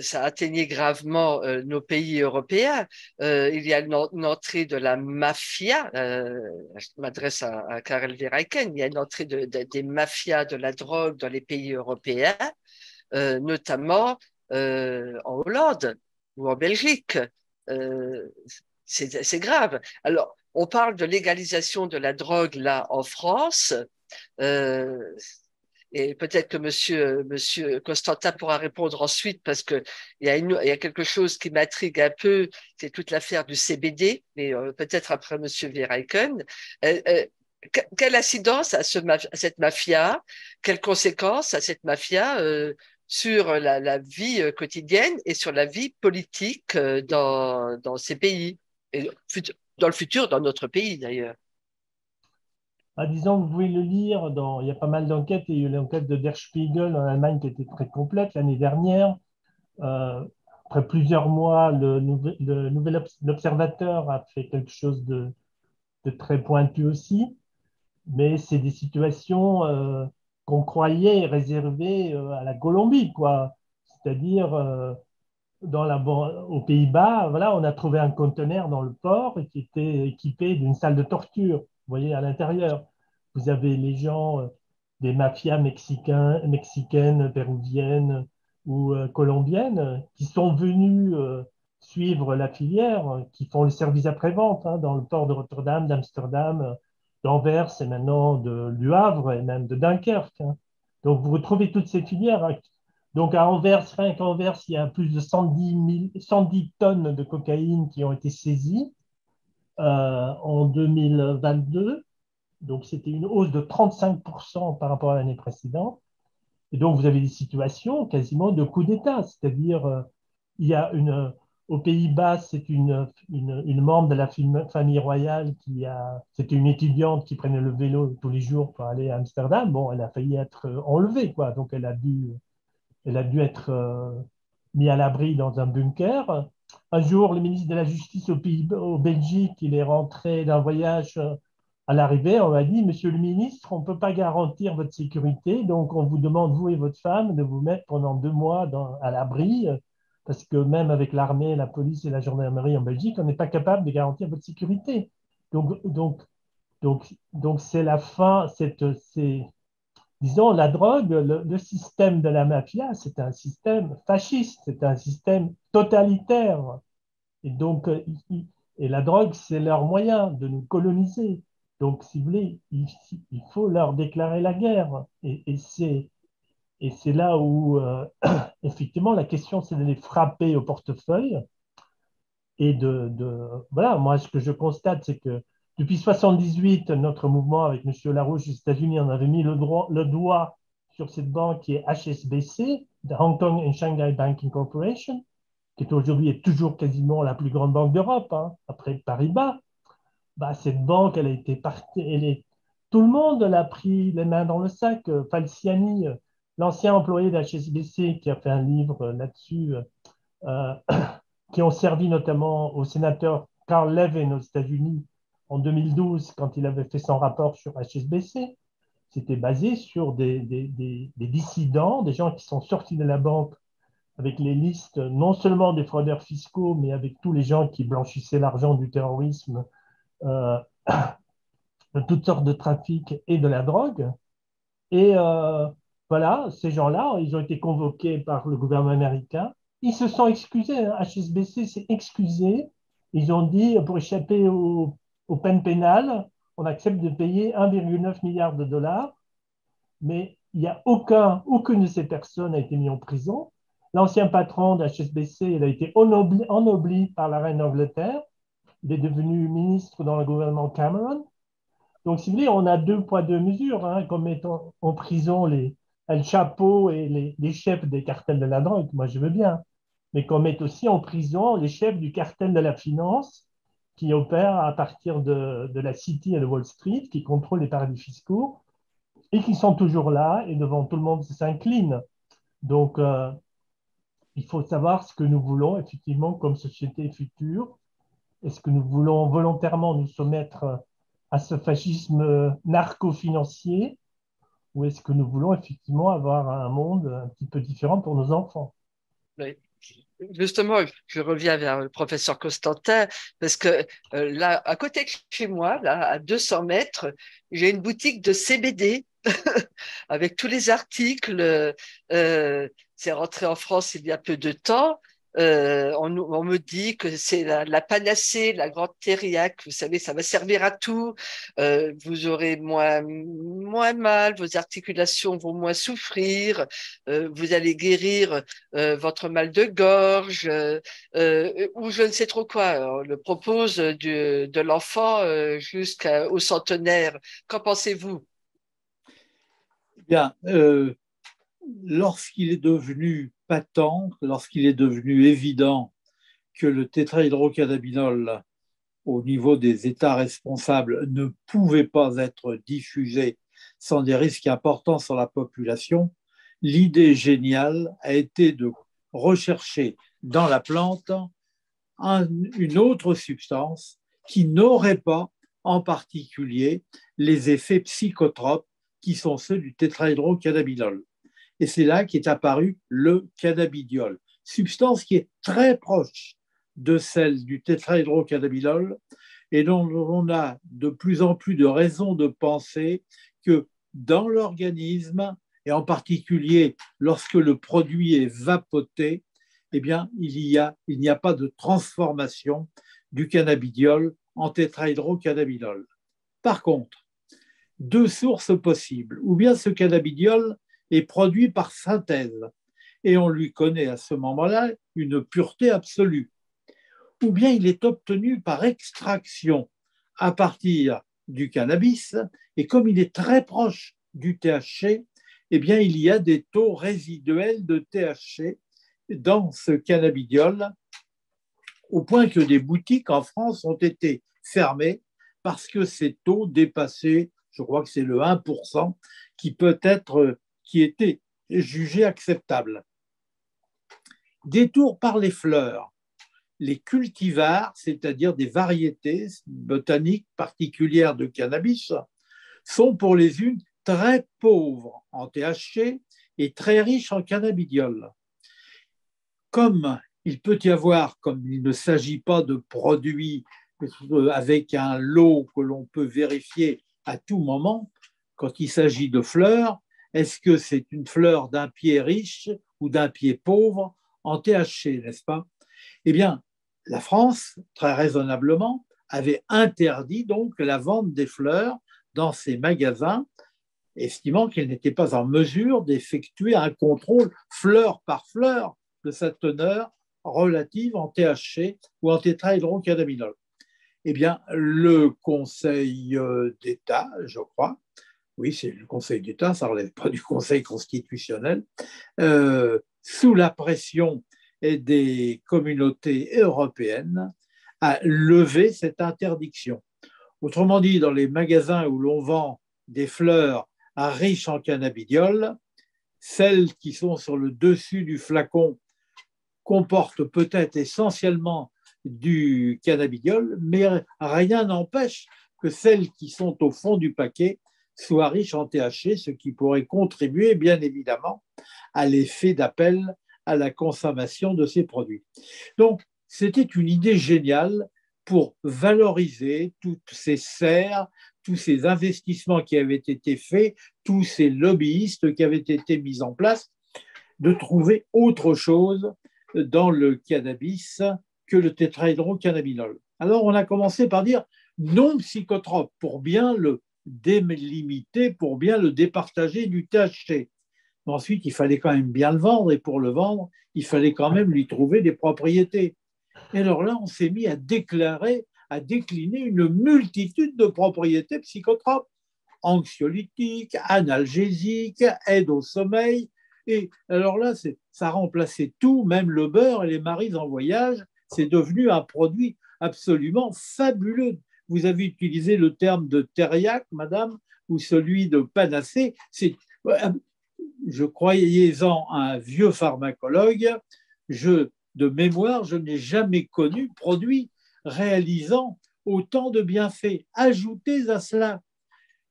ça atteignait gravement nos pays européens. Il y a une entrée de la mafia. Je m'adresse à Karel Verheiken. Il y a une entrée des mafias de la drogue dans les pays européens, notamment en Hollande ou en Belgique. Euh, c'est grave. Alors, on parle de légalisation de la drogue là en France, euh, et peut-être que monsieur Constantin pourra répondre ensuite parce que il y a quelque chose qui m'intrigue un peu, c'est toute l'affaire du CBD, mais peut-être après monsieur Verheiken. Quelle incidence a à cette mafia? Quelles conséquences a cette mafia sur la vie quotidienne et sur la vie politique dans ces pays et dans le futur, dans notre pays d'ailleurs? Ah, disons, vous pouvez le lire il y a pas mal d'enquêtes. Il y a eu l'enquête de Der Spiegel en Allemagne qui était très complète l'année dernière. Euh, Après plusieurs mois, le nouvel observateur a fait quelque chose de très pointu aussi. Mais c'est des situations qu'on croyait réservées à la Colombie, quoi. C'est-à-dire, aux Pays-Bas, voilà, on a trouvé un conteneur dans le port qui était équipé d'une salle de torture, vous voyez, à l'intérieur. Vous avez les gens des mafias mexicaines, péruviennes ou colombiennes qui sont venus suivre la filière, qui font le service après-vente hein, dans le port de Rotterdam, d'Amsterdam, d'Anvers et maintenant du Havre et même de Dunkerque. Hein. Donc, vous retrouvez toutes ces filières. Hein. Donc, à Anvers, rien qu'à Anvers, il y a plus de 110 tonnes de cocaïne qui ont été saisies en 2022. Donc, c'était une hausse de 35% par rapport à l'année précédente. Et donc, vous avez des situations quasiment de coup d'État, c'est-à-dire, il y a aux Pays-Bas, c'est une membre de la famille royale c'était une étudiante qui prenait le vélo tous les jours pour aller à Amsterdam. Bon, elle a failli être enlevée, quoi. Donc, elle a dû être mise à l'abri dans un bunker. Un jour, le ministre de la Justice au Belgique, il est rentré d'un voyage à l'arrivée. On a dit, Monsieur le ministre, on ne peut pas garantir votre sécurité, donc on vous demande, vous et votre femme, de vous mettre pendant 2 mois à l'abri, parce que même avec l'armée, la police et la gendarmerie en Belgique, on n'est pas capable de garantir votre sécurité. Donc, donc, donc c'est la fin, disons, la drogue, le système de la mafia, c'est un système fasciste, c'est un système totalitaire. Et donc, et la drogue, c'est leur moyen de nous coloniser. Donc, si vous voulez, il faut leur déclarer la guerre. Et c'est là où, effectivement, la question, c'est de les frapper au portefeuille. Et voilà, moi, ce que je constate, c'est que depuis 1978, notre mouvement avec M. Larouche aux États-Unis, on avait mis le doigt sur cette banque qui est HSBC, de Hong Kong and Shanghai Banking Corporation, qui est aujourd'hui est toujours quasiment la plus grande banque d'Europe, hein, après Paribas. Bah, cette banque, elle a été partie, tout le monde l'a pris les mains dans le sac. Falciani, l'ancien employé de HSBC, qui a fait un livre là-dessus, euh, qui ont servi notamment au sénateur Carl Levin aux États-Unis en 2012, quand il avait fait son rapport sur HSBC. C'était basé sur des dissidents, des gens qui sont sortis de la banque avec les listes non seulement des fraudeurs fiscaux, mais avec tous les gens qui blanchissaient l'argent du terrorisme, euh, de toutes sortes de trafics et de la drogue. Et voilà, ces gens-là, ils ont été convoqués par le gouvernement américain. Ils se sont excusés. Hein. HSBC s'est excusé. Ils ont dit, pour échapper aux peines pénales, on accepte de payer 1,9 milliard de dollars, mais il n'y a aucune de ces personnes n'a été mise en prison. L'ancien patron de HSBC, il a été ennobli par la reine d'Angleterre. Il est devenu ministre dans le gouvernement Cameron. Donc, si vous voulez, on a 2 poids 2 mesures, hein, comme mettant en prison les El Chapo et les chefs des cartels de la drogue. Moi, je veux bien. Mais qu'on mette aussi en prison les chefs du cartel de la finance qui opèrent à partir de la City et de Wall Street, qui contrôlent les paradis fiscaux et qui sont toujours là et devant tout le monde s'incline. Donc, il faut savoir ce que nous voulons effectivement comme société future. Est-ce que nous voulons volontairement nous soumettre à ce fascisme narco-financier ou est-ce que nous voulons effectivement avoir un monde un petit peu différent pour nos enfants? Oui. Justement, je reviens vers le professeur Constantin parce que là, à côté de chez moi, là, à 200 mètres, j'ai une boutique de CBD avec tous les articles. C'est rentré en France il y a peu de temps. On me dit que c'est la panacée, la grande thériaque. Vous savez, ça va servir à tout. Vous aurez moins mal, vos articulations vont moins souffrir. Vous allez guérir votre mal de gorge ou je ne sais trop quoi. On le propose de l'enfant jusqu'au centenaire. Qu'en pensez-vous? Bien, lorsqu'il est devenu patent, lorsqu'il est devenu évident que le tétrahydrocannabinol, au niveau des États responsables, ne pouvait pas être diffusé sans des risques importants sur la population, l'idée géniale a été de rechercher dans la plante une autre substance qui n'aurait pas en particulier les effets psychotropes qui sont ceux du tétrahydrocannabinol. Et c'est là qu'est apparu le cannabidiol, substance qui est très proche de celle du tétrahydrocannabinol et dont on a de plus en plus de raisons de penser que dans l'organisme, et en particulier lorsque le produit est vapoté, eh bien, il n'y a pas de transformation du cannabidiol en tétrahydrocannabinol. Par contre, deux sources possibles. Ou bien ce cannabidiol est produit par synthèse et on lui connaît à ce moment-là une pureté absolue. Ou bien il est obtenu par extraction à partir du cannabis et comme il est très proche du THC, eh bien il y a des taux résiduels de THC dans ce cannabidiol au point que des boutiques en France ont été fermées parce que ces taux dépassaient, je crois que c'est le 1%, qui était jugé acceptable. Détour par les fleurs. Les cultivars, c'est-à-dire des variétés botaniques particulières de cannabis, sont pour les unes très pauvres en THC et très riches en cannabidiol. Comme il peut y avoir, comme il ne s'agit pas de produits avec un lot que l'on peut vérifier à tout moment, quand il s'agit de fleurs, est-ce que c'est une fleur d'un pied riche ou d'un pied pauvre en THC, n'est-ce pas? Eh bien, la France, très raisonnablement, avait interdit donc la vente des fleurs dans ses magasins, estimant qu'elle n'était pas en mesure d'effectuer un contrôle fleur par fleur de sa teneur relative en THC ou en tétrahydrocannabinol. Eh bien, le Conseil d'État, je crois, oui, c'est le Conseil d'État, ça ne relève pas du Conseil constitutionnel, sous la pression des communautés européennes, a levé cette interdiction. Autrement dit, dans les magasins où l'on vend des fleurs riches en cannabidiol, celles qui sont sur le dessus du flacon comportent peut-être essentiellement du cannabidiol, mais rien n'empêche que celles qui sont au fond du paquet soient riches en THC, ce qui pourrait contribuer bien évidemment à l'effet d'appel à la consommation de ces produits. Donc, c'était une idée géniale pour valoriser toutes ces serres, tous ces investissements qui avaient été faits, tous ces lobbyistes qui avaient été mis en place, de trouver autre chose dans le cannabis que le tétrahydrocannabinol. Alors, on a commencé par dire non psychotrope pour bien le délimiter, pour bien le départager du THC. Mais ensuite, il fallait quand même bien le vendre et pour le vendre, il fallait quand même lui trouver des propriétés. Et alors là, on s'est mis à décliner une multitude de propriétés psychotropes, anxiolytiques, analgésiques, aide au sommeil. Et alors là, ça a remplacé tout, même le beurre et les maris en voyage, c'est devenu un produit absolument fabuleux. Vous avez utilisé le terme de thériaque, madame, ou celui de panacée. Je croyais-en un vieux pharmacologue, de mémoire, je n'ai jamais connu produit réalisant autant de bienfaits. Ajoutez à cela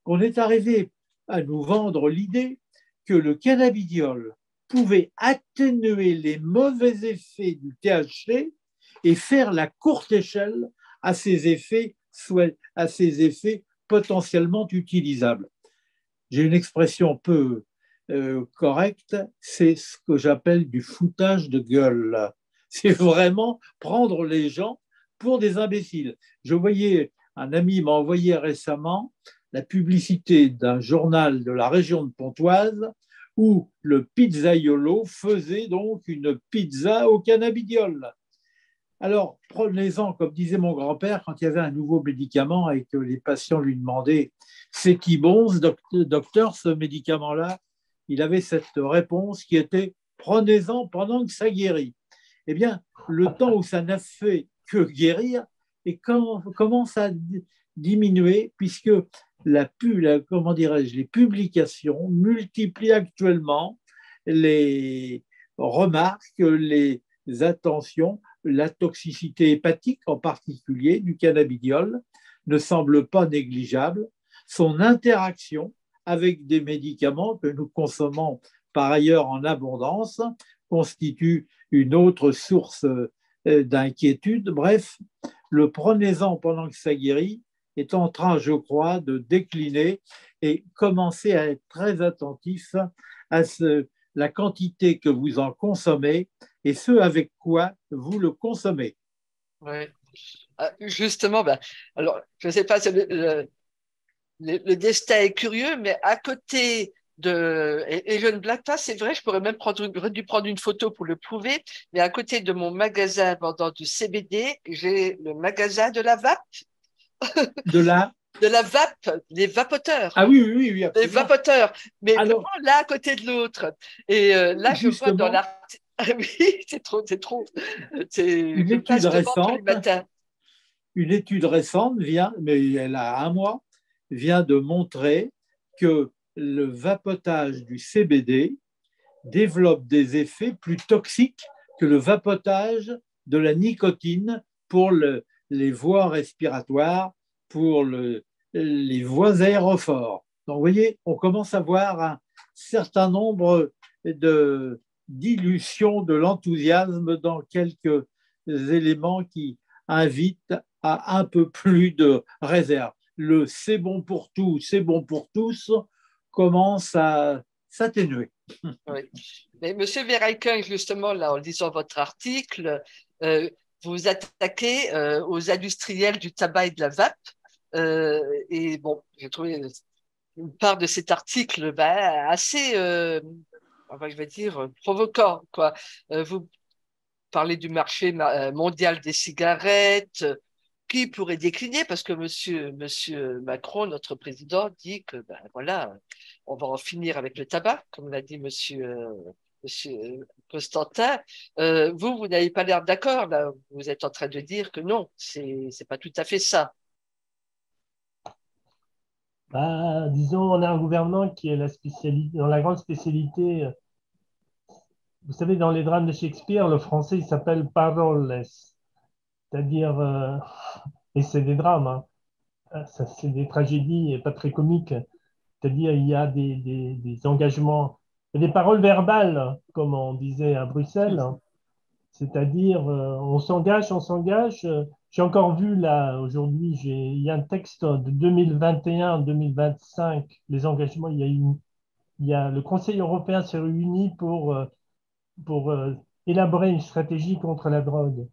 qu'on est arrivé à nous vendre l'idée que le cannabidiol pouvait atténuer les mauvais effets du THC et faire la courte échelle à ces effets potentiellement utilisables. J'ai une expression peu correcte, c'est ce que j'appelle du foutage de gueule. C'est vraiment prendre les gens pour des imbéciles. Un ami m'a envoyé récemment la publicité d'un journal de la région de Pontoise où le pizzaiolo faisait donc une pizza au cannabidiol. Alors, prenez-en, comme disait mon grand-père, quand il y avait un nouveau médicament et que les patients lui demandaient « C'est-il bon, docteur, ce médicament-là » Il avait cette réponse qui était « Prenez-en pendant que ça guérit ». Eh bien, le temps où ça n'a fait que guérir et commence à diminuer puisque les publications multiplient actuellement les remarques, les attentions, la toxicité hépatique en particulier du cannabidiol ne semble pas négligeable. Son interaction avec des médicaments que nous consommons par ailleurs en abondance constitue une autre source d'inquiétude. Bref, le prenez-en pendant que ça guérit est en train, je crois, de décliner et commencer à être très attentif à la quantité que vous en consommez et ce avec quoi vous le consommez. Ouais. Justement, ben, alors, je ne sais pas, le destin est curieux, mais à côté et je ne blague pas, c'est vrai, je pourrais même j'aurais dû prendre une photo pour le prouver, mais à côté de mon magasin vendant du CBD, j'ai le magasin de la vape, De la... de la vape, les vapoteurs. Ah oui, oui, oui, oui, Les absolument. vapoteurs, mais vraiment Alors, l'un à côté de l'autre. Et là, je vois dans justement, l'article. Ah oui, c'est trop, c'est trop. une Je étude passe devant tous les récente, matins. une étude récente vient, mais elle a un mois, vient de montrer que le vapotage du CBD développe des effets plus toxiques que le vapotage de la nicotine pour les voies respiratoires, pour les voies aérophores. Donc, vous voyez, on commence à voir un certain nombre dilutions de l'enthousiasme dans quelques éléments qui invitent à un peu plus de réserve. Le c'est bon pour tout, c'est bon pour tous commence à s'atténuer. Oui. Mais Monsieur Verheiken, justement, là, en lisant votre article, euh, vous attaquez aux industriels du tabac et de la vape. Et bon, j'ai trouvé une part de cet article assez, enfin, je vais dire, provoquant, quoi. Vous parlez du marché mondial des cigarettes, qui pourrait décliner parce que monsieur Macron, notre président, dit que ben voilà, on va en finir avec le tabac, comme l'a dit monsieur Constantin. Vous n'avez pas l'air d'accord là. Vous êtes en train de dire que non, c'est pas tout à fait ça. Bah, disons, on a un gouvernement qui est dans la grande spécialité. Vous savez, dans les drames de Shakespeare, le français, il s'appelle parolles, c'est-à-dire, et c'est des drames, hein. Ça, c'est des tragédies et pas très comiques. C'est-à-dire, il y a des engagements, et des paroles verbales, comme on disait à Bruxelles, hein. C'est-à-dire, on s'engage, on s'engage. J'ai encore vu là, aujourd'hui, il y a un texte de 2021-2025, les engagements, le Conseil européen s'est réuni pour élaborer une stratégie contre la drogue.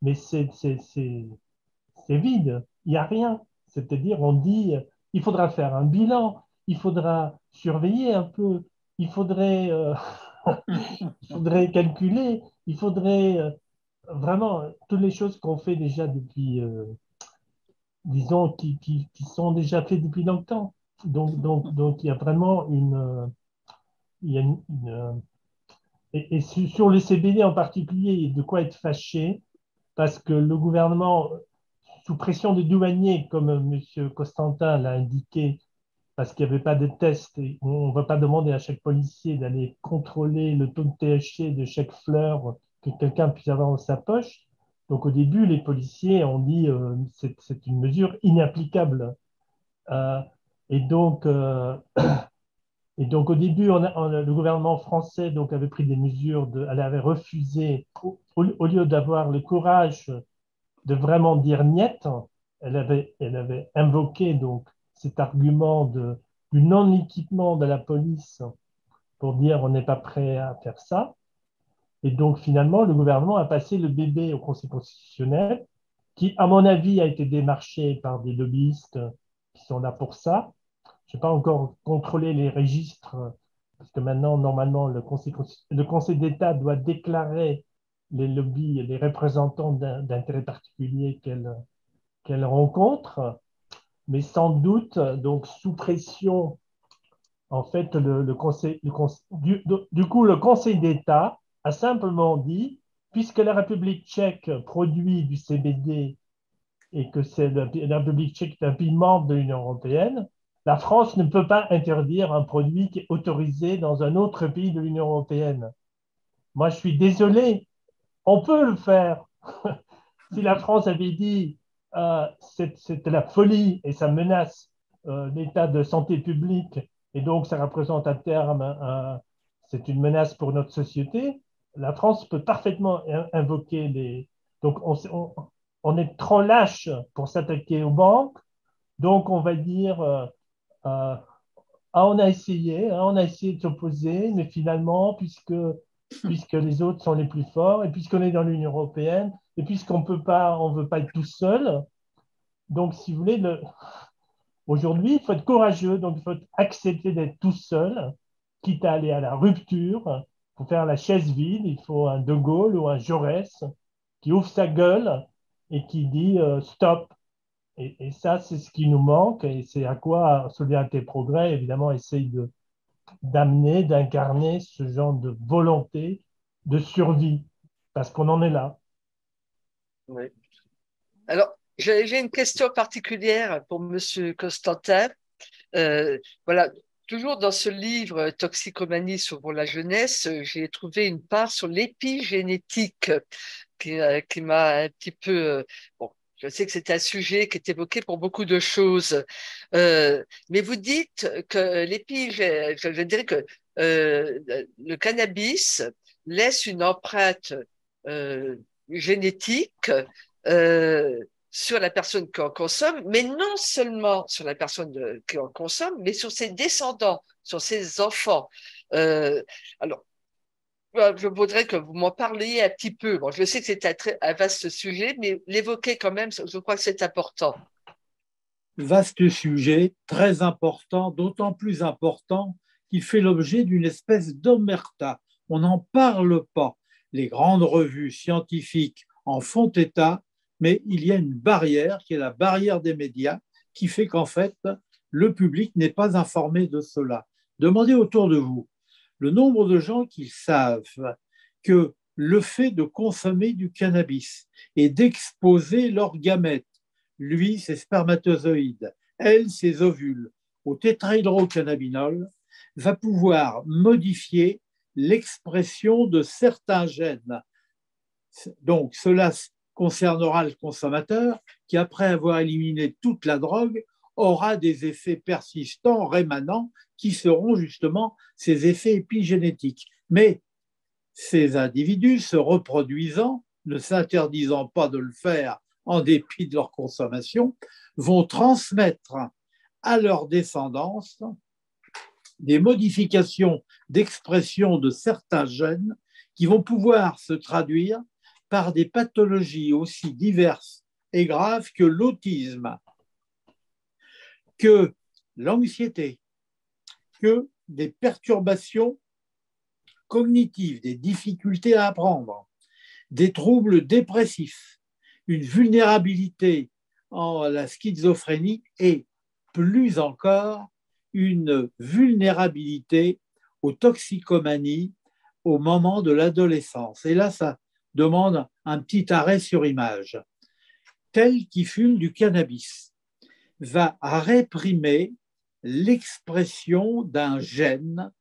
Mais c'est vide, il n'y a rien. C'est-à-dire, on dit, il faudra faire un bilan, il faudra surveiller un peu, il faudrait, il faudrait calculer, il faudrait vraiment toutes les choses qu'on fait déjà depuis, disons, qui sont déjà faites depuis longtemps. Donc il y a vraiment il y a et sur le CBD en particulier, il y a de quoi être fâché parce que le gouvernement, sous pression des douaniers, comme M. Costantin l'a indiqué, parce qu'il n'y avait pas de test, on ne va pas demander à chaque policier d'aller contrôler le taux de THC de chaque fleur que quelqu'un puisse avoir dans sa poche. Donc au début, les policiers ont dit c'est une mesure inapplicable. Euh, et donc, euh, et donc, au début, le gouvernement français donc, avait pris des mesures, elle avait refusé, au lieu d'avoir le courage de vraiment dire niet, elle avait invoqué donc, cet argument du non-équipement de la police pour dire on n'est pas prêt à faire ça. Et donc, finalement, le gouvernement a passé le bébé au Conseil constitutionnel, qui, à mon avis, a été démarché par des lobbyistes qui sont là pour ça. Je n'ai pas encore contrôlé les registres, parce que maintenant, normalement, le Conseil d'État doit déclarer les lobbies, les représentants d'intérêts particuliers qu'elle rencontre, mais sans doute, donc sous pression, en fait, du coup, le Conseil d'État a simplement dit, puisque la République tchèque produit du CBD et que la République tchèque est un pays membre de l'Union européenne, la France ne peut pas interdire un produit qui est autorisé dans un autre pays de l'Union européenne. Moi, je suis désolé, on peut le faire. Si la France avait dit c'est la folie et ça menace l'état de santé publique et donc ça représente à terme c'est une menace pour notre société, la France peut parfaitement invoquer des. Donc on est trop lâche pour s'attaquer aux banques, donc on va dire euh, Ah, on a essayé de s'opposer, mais finalement, puisque les autres sont les plus forts, et puisqu'on est dans l'Union européenne, et puisqu'on peut pas, on veut pas être tout seul, donc si vous voulez, aujourd'hui, il faut être courageux, donc il faut accepter d'être tout seul, quitte à aller à la rupture, pour faire la chaise vide, il faut un De Gaulle ou un Jaurès qui ouvre sa gueule et qui dit stop. Et ça, c'est ce qui nous manque, et c'est à quoi Solidarité Progrès, évidemment, essaye d'amener, d'incarner ce genre de volonté de survie, parce qu'on en est là. Oui. Alors, j'ai une question particulière pour Monsieur Constantin. Euh, voilà, toujours dans ce livre Toxicomanie sur la jeunesse, j'ai trouvé une part sur l'épigénétique qui m'a un petit peu. Bon, je sais que c'est un sujet qui est évoqué pour beaucoup de choses, mais vous dites que je dirais que le cannabis laisse une empreinte euh, génétique. Euh, sur la personne qui en consomme, mais non seulement sur la personne qui en consomme, mais sur ses descendants, sur ses enfants. Euh, alors, je voudrais que vous m'en parliez un petit peu. Bon, je sais que c'est un vaste sujet, mais l'évoquer quand même, je crois que c'est important. Vaste sujet, très important, d'autant plus important qu'il fait l'objet d'une espèce d'omerta. On n'en parle pas. Les grandes revues scientifiques en font état, mais il y a une barrière qui est la barrière des médias qui fait qu'en fait, le public n'est pas informé de cela. Demandez autour de vous le nombre de gens qui savent que le fait de consommer du cannabis et d'exposer leurs gamètes, lui, ses spermatozoïdes, elle, ses ovules, au tétrahydrocannabinol, va pouvoir modifier l'expression de certains gènes. Donc, cela concernera le consommateur qui, après avoir éliminé toute la drogue, aura des effets persistants, rémanents, qui seront justement ces effets épigénétiques. Mais ces individus se reproduisant, ne s'interdisant pas de le faire en dépit de leur consommation, vont transmettre à leur descendance des modifications d'expression de certains gènes qui vont pouvoir se traduire par des pathologies aussi diverses et graves que l'autisme, que l'anxiété, que des perturbations cognitives, des difficultés à apprendre, des troubles dépressifs, une vulnérabilité en la schizophrénie et plus encore une vulnérabilité aux toxicomanies au moment de l'adolescence. Et là, ça demande un petit arrêt sur image. Tel qui fume du cannabis va réprimer l'expression d'un gène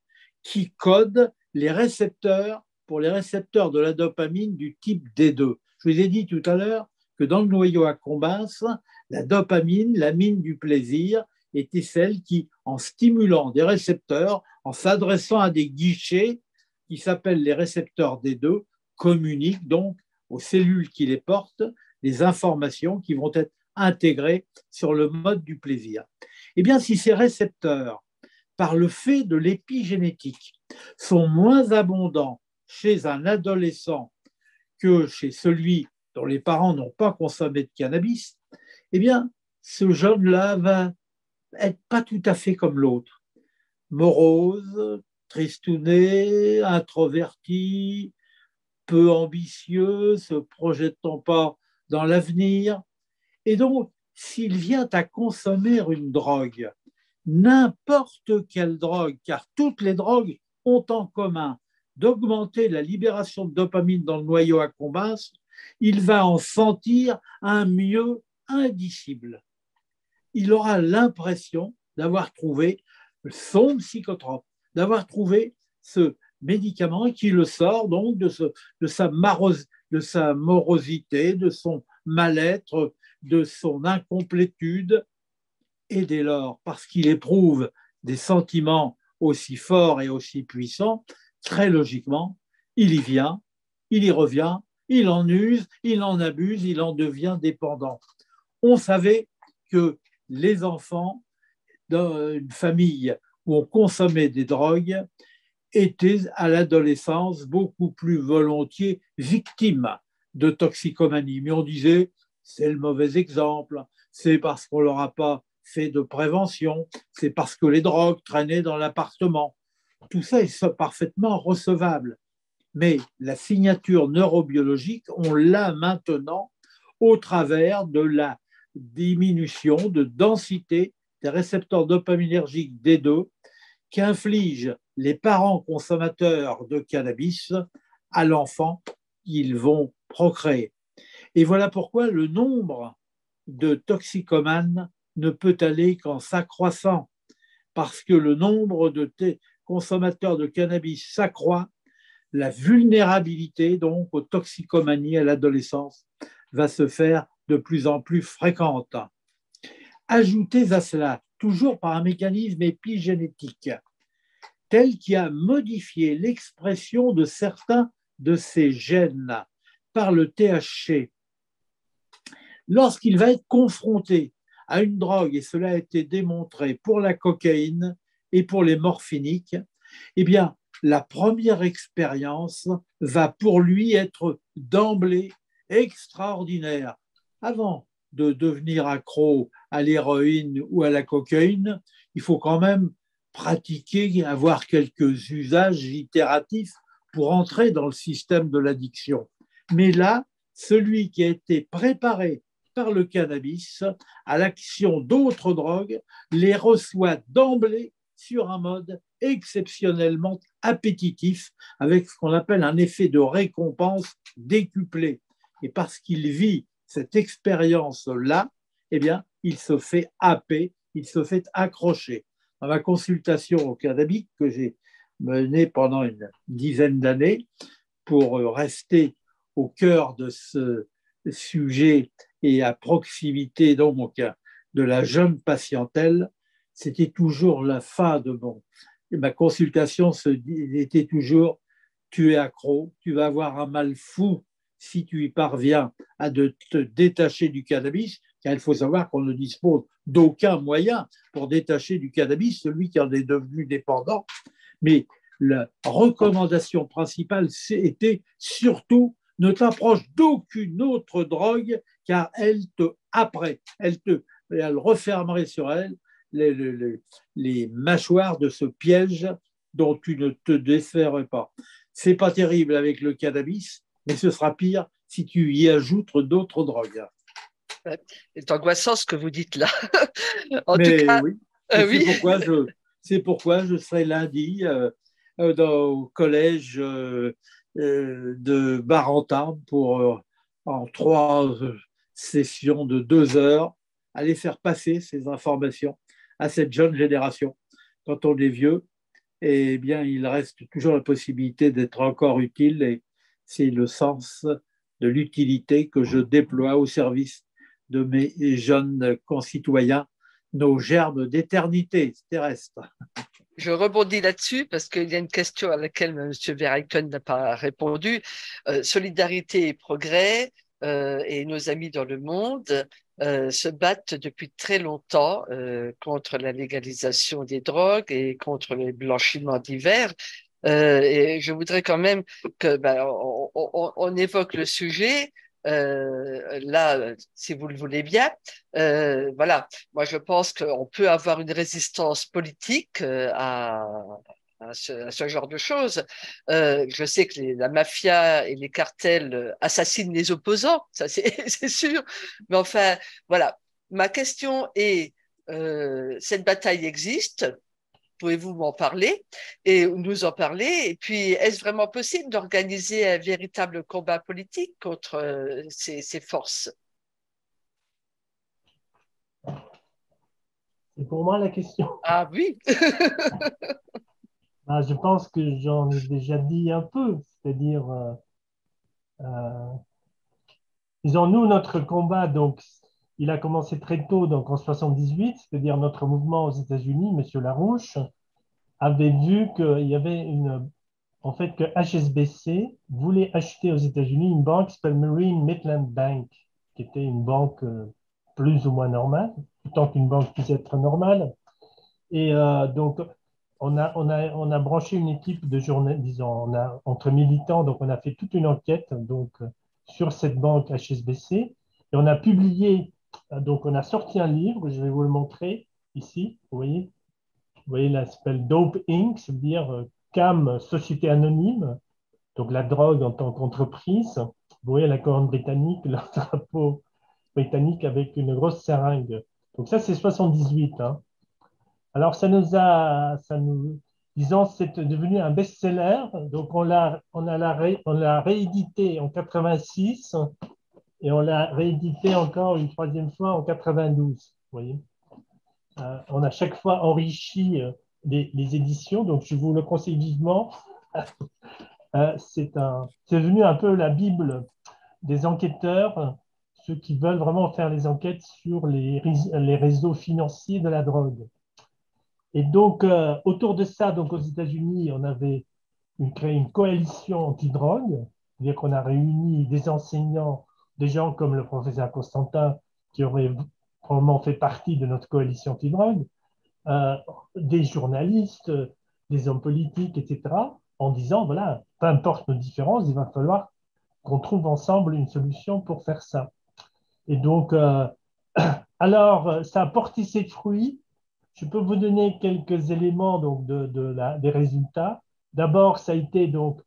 qui code les récepteurs pour les récepteurs de la dopamine du type D2. Je vous ai dit tout à l'heure que dans le noyau accumbens, la dopamine, la mine du plaisir, était celle qui, en stimulant des récepteurs, en s'adressant à des guichets qui s'appellent les récepteurs D2, communique donc aux cellules qui les portent des informations qui vont être intégrées sur le mode du plaisir. Eh bien, si ces récepteurs, par le fait de l'épigénétique, sont moins abondants chez un adolescent que chez celui dont les parents n'ont pas consommé de cannabis, eh bien, ce jeune-là va être pas tout à fait comme l'autre. Morose, tristouné, introverti, peu ambitieux, se projetant pas dans l'avenir. Et donc, s'il vient à consommer une drogue, n'importe quelle drogue, car toutes les drogues ont en commun d'augmenter la libération de dopamine dans le noyau accumbens, il va en sentir un mieux indicible. Il aura l'impression d'avoir trouvé son psychotrope, d'avoir trouvé ce médicament qui le sort donc de sa morosité, de son mal-être, de son incomplétude. Et dès lors, parce qu'il éprouve des sentiments aussi forts et aussi puissants, très logiquement, il y vient, il y revient, il en use, il en abuse, il en devient dépendant. On savait que les enfants d'une famille où on consommait des drogues étaient à l'adolescence beaucoup plus volontiers victimes de toxicomanie. Mais on disait, c'est le mauvais exemple, c'est parce qu'on ne leur a pas fait de prévention, c'est parce que les drogues traînaient dans l'appartement. Tout ça est parfaitement recevable. Mais la signature neurobiologique, on l'a maintenant au travers de la diminution de densité des récepteurs dopaminergiques D2 qu'infligent les parents consommateurs de cannabis à l'enfant qu'ils vont procréer. Et voilà pourquoi le nombre de toxicomanes ne peut aller qu'en s'accroissant, parce que le nombre de consommateurs de cannabis s'accroît, la vulnérabilité donc aux toxicomanies à l'adolescence va se faire de plus en plus fréquente. Ajoutez à cela, toujours par un mécanisme épigénétique, tel qui a modifié l'expression de certains de ces gènes par le THC, lorsqu'il va être confronté à une drogue, et cela a été démontré pour la cocaïne et pour les morphiniques, eh bien, la première expérience va pour lui être d'emblée extraordinaire. Avant de devenir accro à l'héroïne ou à la cocaïne, il faut quand même pratiquer, avoir quelques usages itératifs pour entrer dans le système de l'addiction. Mais là, celui qui a été préparé par le cannabis à l'action d'autres drogues les reçoit d'emblée sur un mode exceptionnellement appétitif, avec ce qu'on appelle un effet de récompense décuplé. Et parce qu'il vit cette expérience-là, eh bien, il se fait happer, il se fait accrocher. Dans ma consultation au cannabis que j'ai menée pendant une dizaine d'années pour rester au cœur de ce sujet et à proximité donc de la jeune patientèle, c'était toujours la fin de ma consultation était toujours tu es accro, tu vas avoir un mal fou si tu y parviens à te détacher du cannabis, car il faut savoir qu'on ne dispose d'aucun moyen pour détacher du cannabis celui qui en est devenu dépendant. Mais la recommandation principale était surtout ne t'approche d'aucune autre drogue car elle refermerait sur elle les mâchoires de ce piège dont tu ne te déferais pas. C'est pas terrible avec le cannabis, mais ce sera pire si tu y ajoutes d'autres drogues. C'est angoissant ce que vous dites là. En tout Mais cas, oui, oui. c'est pourquoi je serai lundi au collège de Barentin pour en 3 sessions de 2 heures aller faire passer ces informations à cette jeune génération. Quand on est vieux, eh bien, il reste toujours la possibilité d'être encore utile et c'est le sens de l'utilité que je déploie au service de mes jeunes concitoyens, nos germes d'éternité terrestre. Je rebondis là-dessus parce qu'il y a une question à laquelle M. Verheiken n'a pas répondu. Solidarité et progrès et nos amis dans le monde se battent depuis très longtemps contre la légalisation des drogues et contre les blanchiments divers. Et je voudrais quand même que on évoque le sujet. Là, si vous le voulez bien, voilà. Moi, je pense qu'on peut avoir une résistance politique à ce genre de choses. Je sais que la mafia et les cartels assassinent les opposants, ça c'est sûr. Mais enfin, voilà. Ma question est, cette bataille existe. Pouvez-vous m'en parler et nous en parler? Et puis, est-ce vraiment possible d'organiser un véritable combat politique contre ces forces? C'est pour moi la question. Ah oui. Je pense que j'en ai déjà dit un peu, c'est-à-dire, euh, disons, nous, notre combat, donc, il a commencé très tôt, donc en 78, c'est-à-dire notre mouvement aux États-Unis, Monsieur Larouche, avait vu qu'il y avait en fait, que HSBC voulait acheter aux États-Unis une banque qui s'appelle Marine Midland Bank, qui était une banque plus ou moins normale, autant qu'une banque puisse être normale. Et donc, on a branché une équipe de journalistes, disons, entre militants, donc on a fait toute une enquête donc, sur cette banque HSBC et on a publié, donc on a sorti un livre, je vais vous le montrer ici, vous voyez là, ça s'appelle Dope Inc., c'est-à-dire CAM, Société Anonyme, donc la drogue en tant qu'entreprise. Vous voyez la couronne britannique, le drapeau britannique avec une grosse seringue. Donc ça, c'est 78. Hein. Alors, disons, c'est devenu un best-seller. Donc, on l'a réédité en 86 et on l'a réédité encore une troisième fois en 92. Vous voyez, on a chaque fois enrichi les éditions. Donc, je vous le conseille vivement. C'est devenu un peu la Bible des enquêteurs, ceux qui veulent vraiment faire les enquêtes sur les réseaux financiers de la drogue. Et donc, autour de ça, donc aux États-Unis, on avait créé une coalition anti-drogue, c'est-à-dire qu'on a réuni des enseignants, des gens comme le professeur Constantin, qui aurait probablement fait partie de notre coalition anti-drogue, euh, des journalistes, des hommes politiques, etc., en disant, voilà, peu importe nos différences, il va falloir qu'on trouve ensemble une solution pour faire ça. Et donc, alors, ça a porté ses fruits. Je peux vous donner quelques éléments donc, des résultats. D'abord, ça a été donc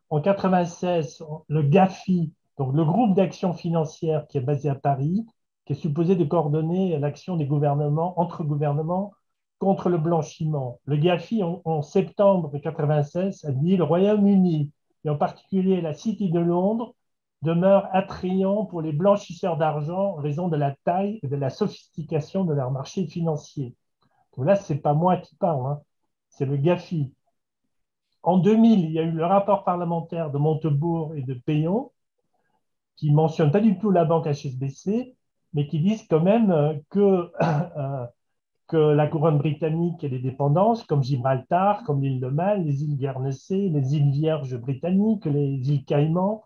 en 96, le GAFI, donc le groupe d'action financière qui est basé à Paris, qui est supposé de coordonner l'action des gouvernements, entre gouvernements, contre le blanchiment. Le GAFI, en septembre 96, a dit le Royaume-Uni, et en particulier la City de Londres, demeure attrayant pour les blanchisseurs d'argent en raison de la taille et de la sophistication de leur marché financier. Donc là, ce n'est pas moi qui parle, hein, c'est le GAFI. En 2000, il y a eu le rapport parlementaire de Montebourg et de Payon qui ne mentionnent pas du tout la banque HSBC, mais qui disent quand même que la couronne britannique et les dépendances, comme Gibraltar, comme l'île de Man, les îles Guernesey, les îles Vierges britanniques, les îles Caïmans,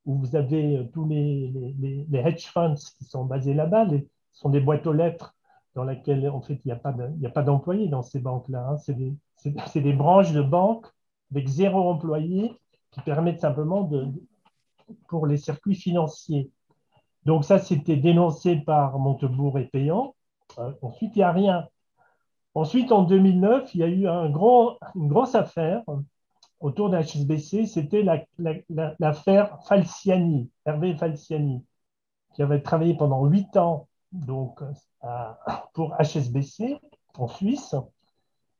où vous avez tous les hedge funds qui sont basés là-bas, ce sont des boîtes aux lettres dans lesquelles, en fait, il n'y a pas d'employés dans ces banques-là. Hein. C'est des branches de banques avec zéro employé qui permettent simplement pour les circuits financiers. Donc ça, c'était dénoncé par Montebourg et Payan. Ensuite, il n'y a rien. Ensuite, en 2009, il y a eu une grosse affaire autour de la HSBC, c'était l'affaire Falciani, Hervé Falciani, qui avait travaillé pendant 8 ans donc, pour HSBC en Suisse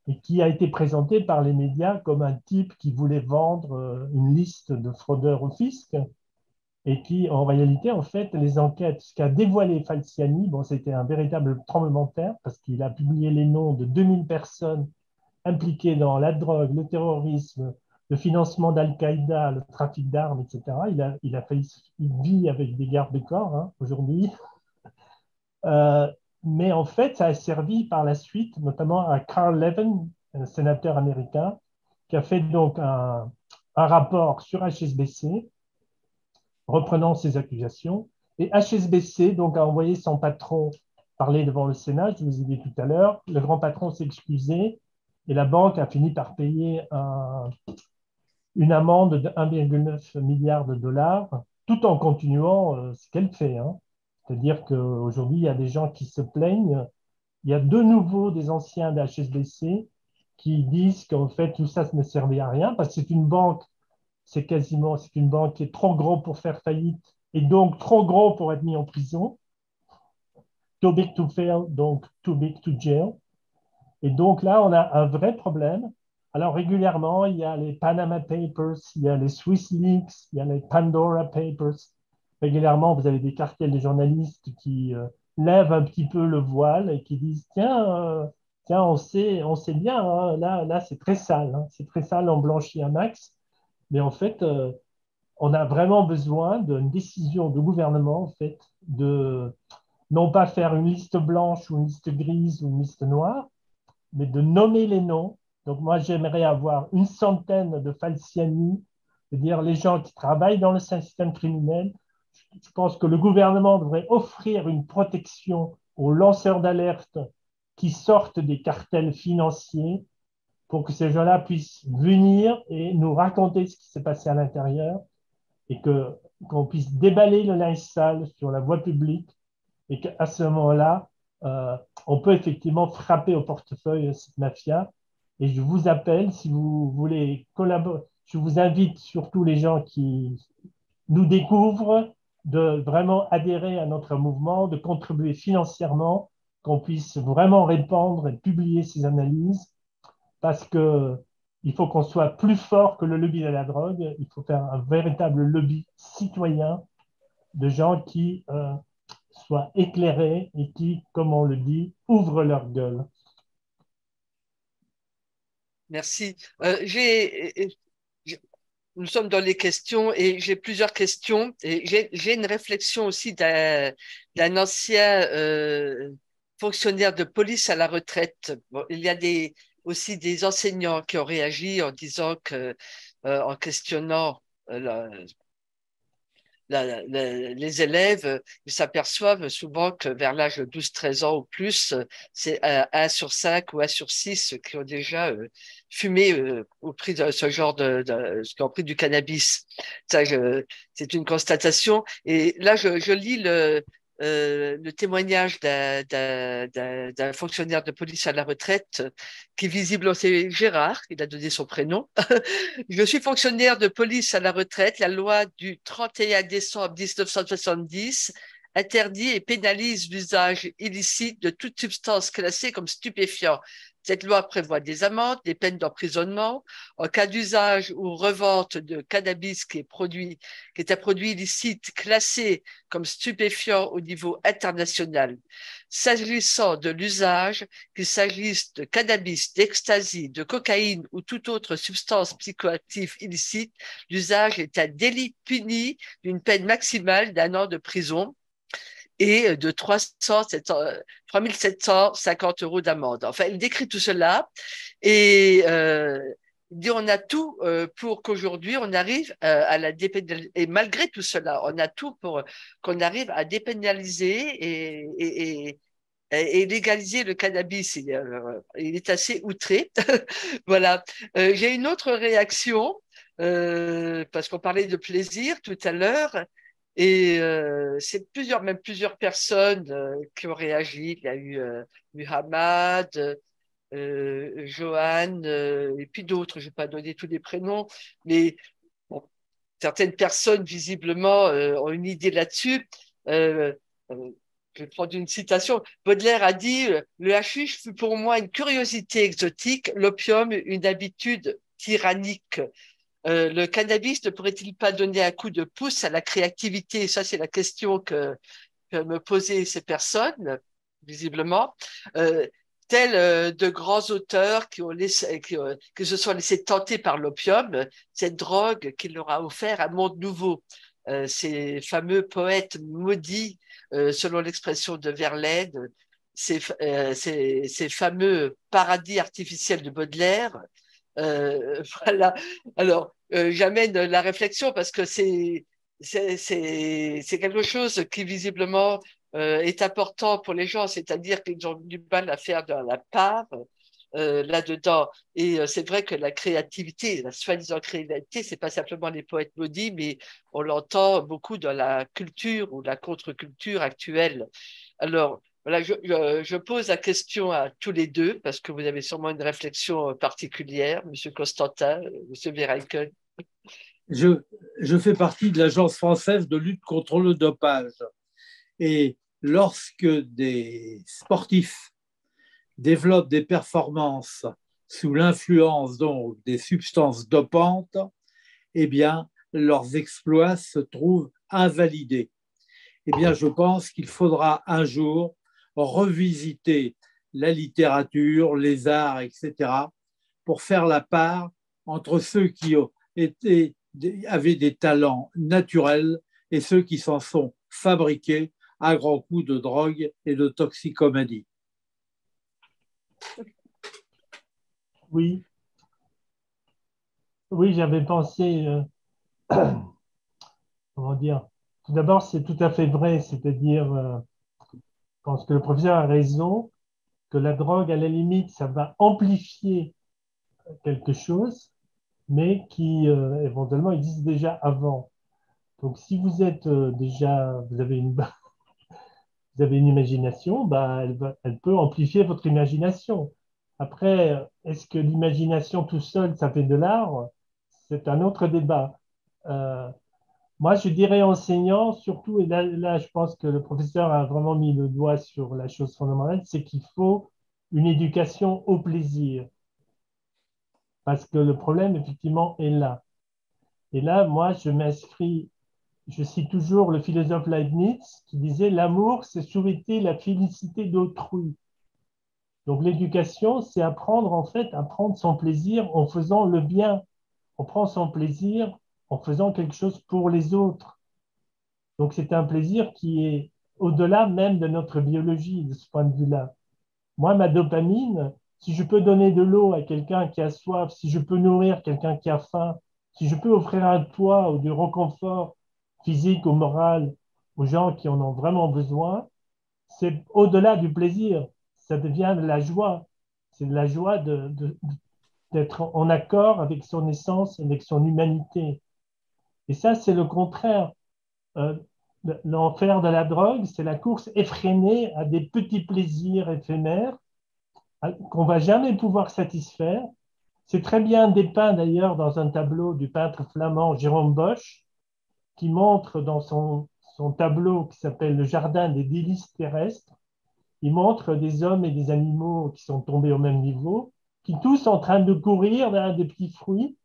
et qui a été présenté par les médias comme un type qui voulait vendre une liste de fraudeurs au fisc et qui, en réalité, en fait, les enquêtes, ce qu'a dévoilé Falciani, bon, c'était un véritable tremblement de terre parce qu'il a publié les noms de 2000 personnes impliquées dans la drogue, le terrorisme, le financement d'Al-Qaïda, le trafic d'armes, etc. Il vit avec des gardes de corps hein, aujourd'hui. Euh, mais en fait, ça a servi par la suite, notamment à Carl Levin, un sénateur américain, qui a fait donc un rapport sur HSBC, reprenant ses accusations. Et HSBC donc, a envoyé son patron parler devant le Sénat, je vous ai dit tout à l'heure. Le grand patron s'est excusé et la banque a fini par payer une amende de 1,9 milliard de dollars, tout en continuant ce qu'elle fait. Hein. C'est-à-dire qu'aujourd'hui, il y a des gens qui se plaignent. Il y a de nouveau des anciens de HSBC qui disent qu'en fait, tout ça ne servait à rien parce que c'est une banque, c'est une banque qui est trop gros pour faire faillite et donc trop gros pour être mis en prison. Too big to fail, donc too big to jail. Et donc là, on a un vrai problème. Alors régulièrement, il y a les Panama Papers, il y a les Swiss Leaks, il y a les Pandora Papers. Régulièrement, vous avez des cartels de journalistes qui lèvent un petit peu le voile et qui disent tiens, on sait bien, hein, là c'est très sale, hein, c'est très sale, on blanchit un max. Mais en fait, on a vraiment besoin d'une décision de gouvernement, en fait, de non pas faire une liste blanche ou une liste grise ou une liste noire, mais de nommer les noms. Donc moi, j'aimerais avoir une centaine de Falciani, c'est-à-dire les gens qui travaillent dans le système criminel. Je pense que le gouvernement devrait offrir une protection aux lanceurs d'alerte qui sortent des cartels financiers pour que ces gens-là puissent venir et nous raconter ce qui s'est passé à l'intérieur et qu'on puisse déballer le linge sale sur la voie publique et qu'à ce moment-là, on peut effectivement frapper au portefeuille cette mafia. Et je vous appelle, si vous voulez collaborer, je vous invite surtout les gens qui nous découvrent de vraiment adhérer à notre mouvement, de contribuer financièrement, qu'on puisse vraiment répandre et publier ces analyses, parce que il faut qu'on soit plus fort que le lobby de la drogue. Il faut faire un véritable lobby citoyen de gens qui soient éclairés et qui, comme on le dit, ouvrent leur gueule. Merci. Nous sommes dans les questions et j'ai plusieurs questions. Et j'ai une réflexion aussi d'un ancien fonctionnaire de police à la retraite. Bon, il y a aussi des enseignants qui ont réagi en disant que, en questionnant les élèves, ils s'aperçoivent souvent que vers l'âge de 12-13 ans ou plus, c'est 1 sur 5 ou 1 sur 6 qui ont déjà fumé au prix de ce genre qui ont pris du cannabis. Ça, c'est une constatation. Et là, je lis le témoignage d'un fonctionnaire de police à la retraite qui visiblement, c'est Gérard, il a donné son prénom. Je suis fonctionnaire de police à la retraite. La loi du 31 décembre 1970 interdit et pénalise l'usage illicite de toute substance classée comme stupéfiant. Cette loi prévoit des amendes, des peines d'emprisonnement en cas d'usage ou revente de cannabis qui est un produit illicite classé comme stupéfiant au niveau international. S'agissant de l'usage, qu'il s'agisse de cannabis, d'ecstasy, de cocaïne ou toute autre substance psychoactive illicite, l'usage est un délit puni d'une peine maximale d'1 an de prison et de 3750 € d'amende. Enfin, il décrit tout cela et il dit on a tout pour qu'aujourd'hui on arrive à la dépénaliser. Et malgré tout cela, on a tout pour qu'on arrive à dépénaliser et légaliser le cannabis. Il est assez outré. Voilà. J'ai une autre réaction parce qu'on parlait de plaisir tout à l'heure. Et c'est même plusieurs personnes qui ont réagi. Il y a eu Muhammad, Johan, et puis d'autres. Je ne vais pas donner tous les prénoms, mais bon, certaines personnes visiblement ont une idée là-dessus. Euh, euh, je vais prendre une citation. Baudelaire a dit le hashish fut pour moi une curiosité exotique, l'opium une habitude tyrannique. Le cannabis ne pourrait-il pas donner un coup de pouce à la créativité? Ça, c'est la question que me posaient ces personnes, visiblement. Euh, Tels de grands auteurs qui se sont laissés tenter par l'opium, cette drogue qui leur a offert un monde nouveau. Ces fameux poètes maudits, selon l'expression de Verlaine, ces fameux paradis artificiels de Baudelaire. Voilà. Alors, j'amène la réflexion parce que c'est quelque chose qui visiblement est important pour les gens, c'est-à-dire qu'ils ont du mal à faire de la part là-dedans. Et c'est vrai que la créativité, la soi-disant créativité, c'est pas simplement les poètes maudits, mais on l'entend beaucoup dans la culture ou la contre-culture actuelle. Alors, voilà, je pose la question à tous les deux parce que vous avez sûrement une réflexion particulière, Monsieur Constantin, Monsieur Verheiken. Je fais partie de l'Agence française de lutte contre le dopage. Et lorsque des sportifs développent des performances sous l'influence donc des substances dopantes, eh bien, leurs exploits se trouvent invalidés. Eh bien, je pense qu'il faudra un jour revisiter la littérature, les arts, etc., pour faire la part entre ceux qui avaient des talents naturels et ceux qui s'en sont fabriqués à grands coups de drogue et de toxicomanie. Oui, oui, j'avais pensé, comment dire, tout d'abord, c'est tout à fait vrai, c'est-à-dire, je pense que le professeur a raison, que la drogue, à la limite, ça va amplifier quelque chose, mais qui éventuellement existe déjà avant. Donc, si vous êtes déjà, vous avez une imagination, bah, elle peut amplifier votre imagination. Après, est-ce que l'imagination tout seul, ça fait de l'art? C'est un autre débat. Euh, Moi, je dirais enseignant, surtout, et là, je pense que le professeur a vraiment mis le doigt sur la chose fondamentale, c'est qu'il faut une éducation au plaisir. Parce que le problème, effectivement, est là. Et là, moi, je cite toujours le philosophe Leibniz qui disait, l'amour, c'est souhaiter la félicité d'autrui. Donc, l'éducation, c'est apprendre, en fait, à prendre son plaisir en faisant le bien. On prend son plaisir en faisant quelque chose pour les autres. Donc, c'est un plaisir qui est au-delà même de notre biologie, de ce point de vue-là. Moi, ma dopamine, si je peux donner de l'eau à quelqu'un qui a soif, si je peux nourrir quelqu'un qui a faim, si je peux offrir un toit ou du réconfort physique ou moral aux gens qui en ont vraiment besoin, c'est au-delà du plaisir. Ça devient de la joie. C'est de la joie d'être en accord avec son essence, avec son humanité. Et ça, c'est le contraire. Euh, L'enfer de la drogue, c'est la course effrénée à des petits plaisirs éphémères qu'on va jamais pouvoir satisfaire. C'est très bien dépeint d'ailleurs dans un tableau du peintre flamand Jérôme Bosch, qui montre dans son tableau qui s'appelle Le Jardin des délices terrestres, il montre des hommes et des animaux qui sont tombés au même niveau, qui tous sont en train de courir vers des petits fruits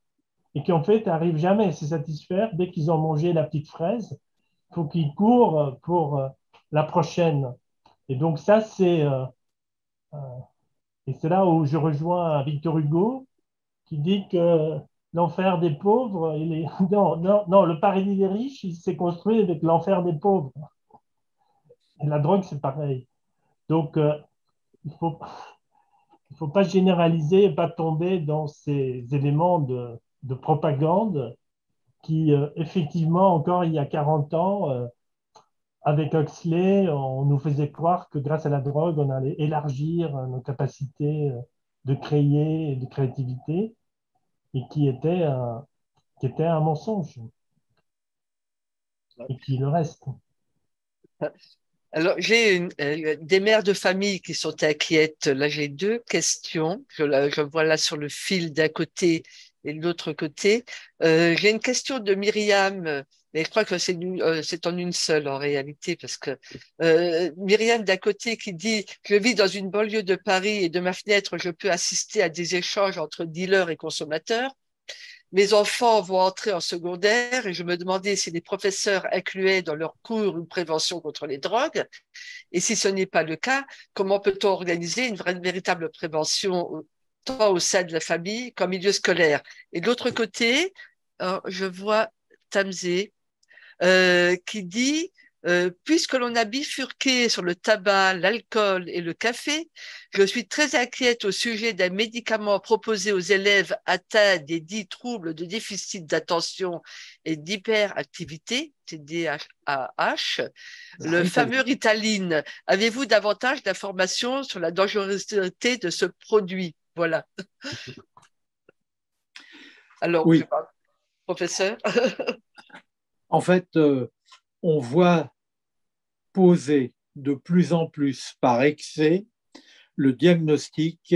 et qui en fait n'arrivent jamais à se satisfaire dès qu'ils ont mangé la petite fraise. Il faut qu'ils courent pour la prochaine. Et donc ça, c'est là où je rejoins Victor Hugo, qui dit que l'enfer des pauvres, non, non, non, le paradis des riches, il s'est construit avec l'enfer des pauvres. Et la drogue, c'est pareil. Donc, il ne faut pas généraliser et pas tomber dans ces éléments de propagande qui, effectivement, encore il y a 40 ans, avec Huxley, on nous faisait croire que grâce à la drogue, on allait élargir nos capacités de créer et de créativité, et qui était un mensonge, et qui le reste. Alors, j'ai des mères de famille qui sont inquiètes. Là, j'ai deux questions. Je vois là sur le fil d'un côté et de l'autre côté. J'ai une question de Myriam, mais je crois que c'est en une seule en réalité, parce que Myriam d'un côté qui dit, je vis dans une banlieue de Paris et de ma fenêtre, je peux assister à des échanges entre dealers et consommateurs. Mes enfants vont entrer en secondaire et je me demandais si les professeurs incluaient dans leurs cours une prévention contre les drogues. Et si ce n'est pas le cas, comment peut-on organiser une véritable prévention tant au sein de la famille qu'en milieu scolaire? Et de l'autre côté, je vois Tamzé qui dit puisque l'on a bifurqué sur le tabac, l'alcool et le café, je suis très inquiète au sujet d'un médicament proposé aux élèves atteints des dits troubles de déficit d'attention et d'hyperactivité, TDAH, le fameux Ritaline. Avez-vous davantage d'informations sur la dangerosité de ce produit? Voilà. Alors, Oui, je parle, professeur. en fait, on voit poser de plus en plus par excès le diagnostic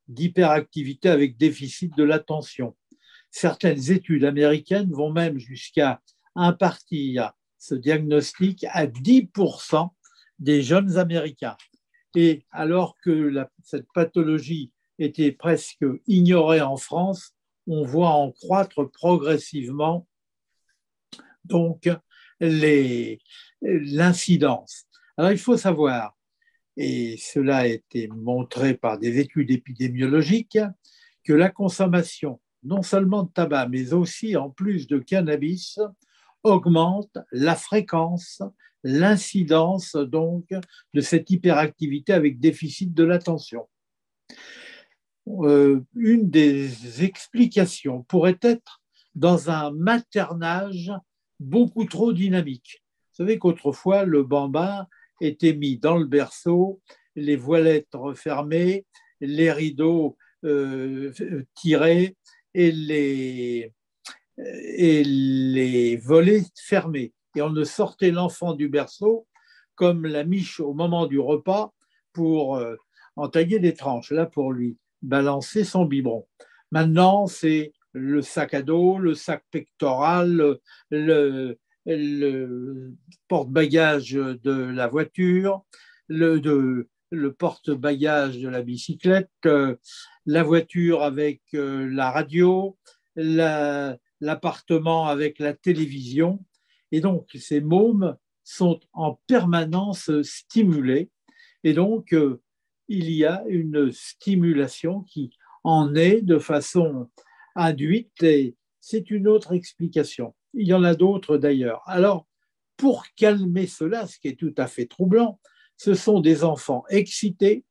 d'hyperactivité avec déficit de l'attention. Certaines études américaines vont même jusqu'à impartir ce diagnostic à 10% des jeunes Américains. Et alors que cette pathologie était presque ignorée en France, on voit en croître progressivement donc l'incidence. Alors il faut savoir, et cela a été montré par des études épidémiologiques, que la consommation non seulement de tabac, mais aussi en plus de cannabis, augmente la fréquence, l'incidence donc de cette hyperactivité avec déficit de l'attention. Une des explications pourrait être dans un maternage beaucoup trop dynamique. Vous savez qu'autrefois, le bambin était mis dans le berceau, les voilettes refermées, les rideaux tirés et les volets fermés. Et on ne sortait l'enfant du berceau comme la miche au moment du repas pour entailler des tranches, là pour lui balancer son biberon. Maintenant, c'est le sac à dos, le sac pectoral, le porte-bagages de la voiture, le porte-bagages de la bicyclette, la voiture avec la radio, l'appartement avec la télévision. Et donc, ces mômes sont en permanence stimulés. Et donc, il y a une stimulation qui en est de façon induite et c'est une autre explication. Il y en a d'autres d'ailleurs. Alors, pour calmer cela, ce qui est tout à fait troublant, ce sont des enfants excités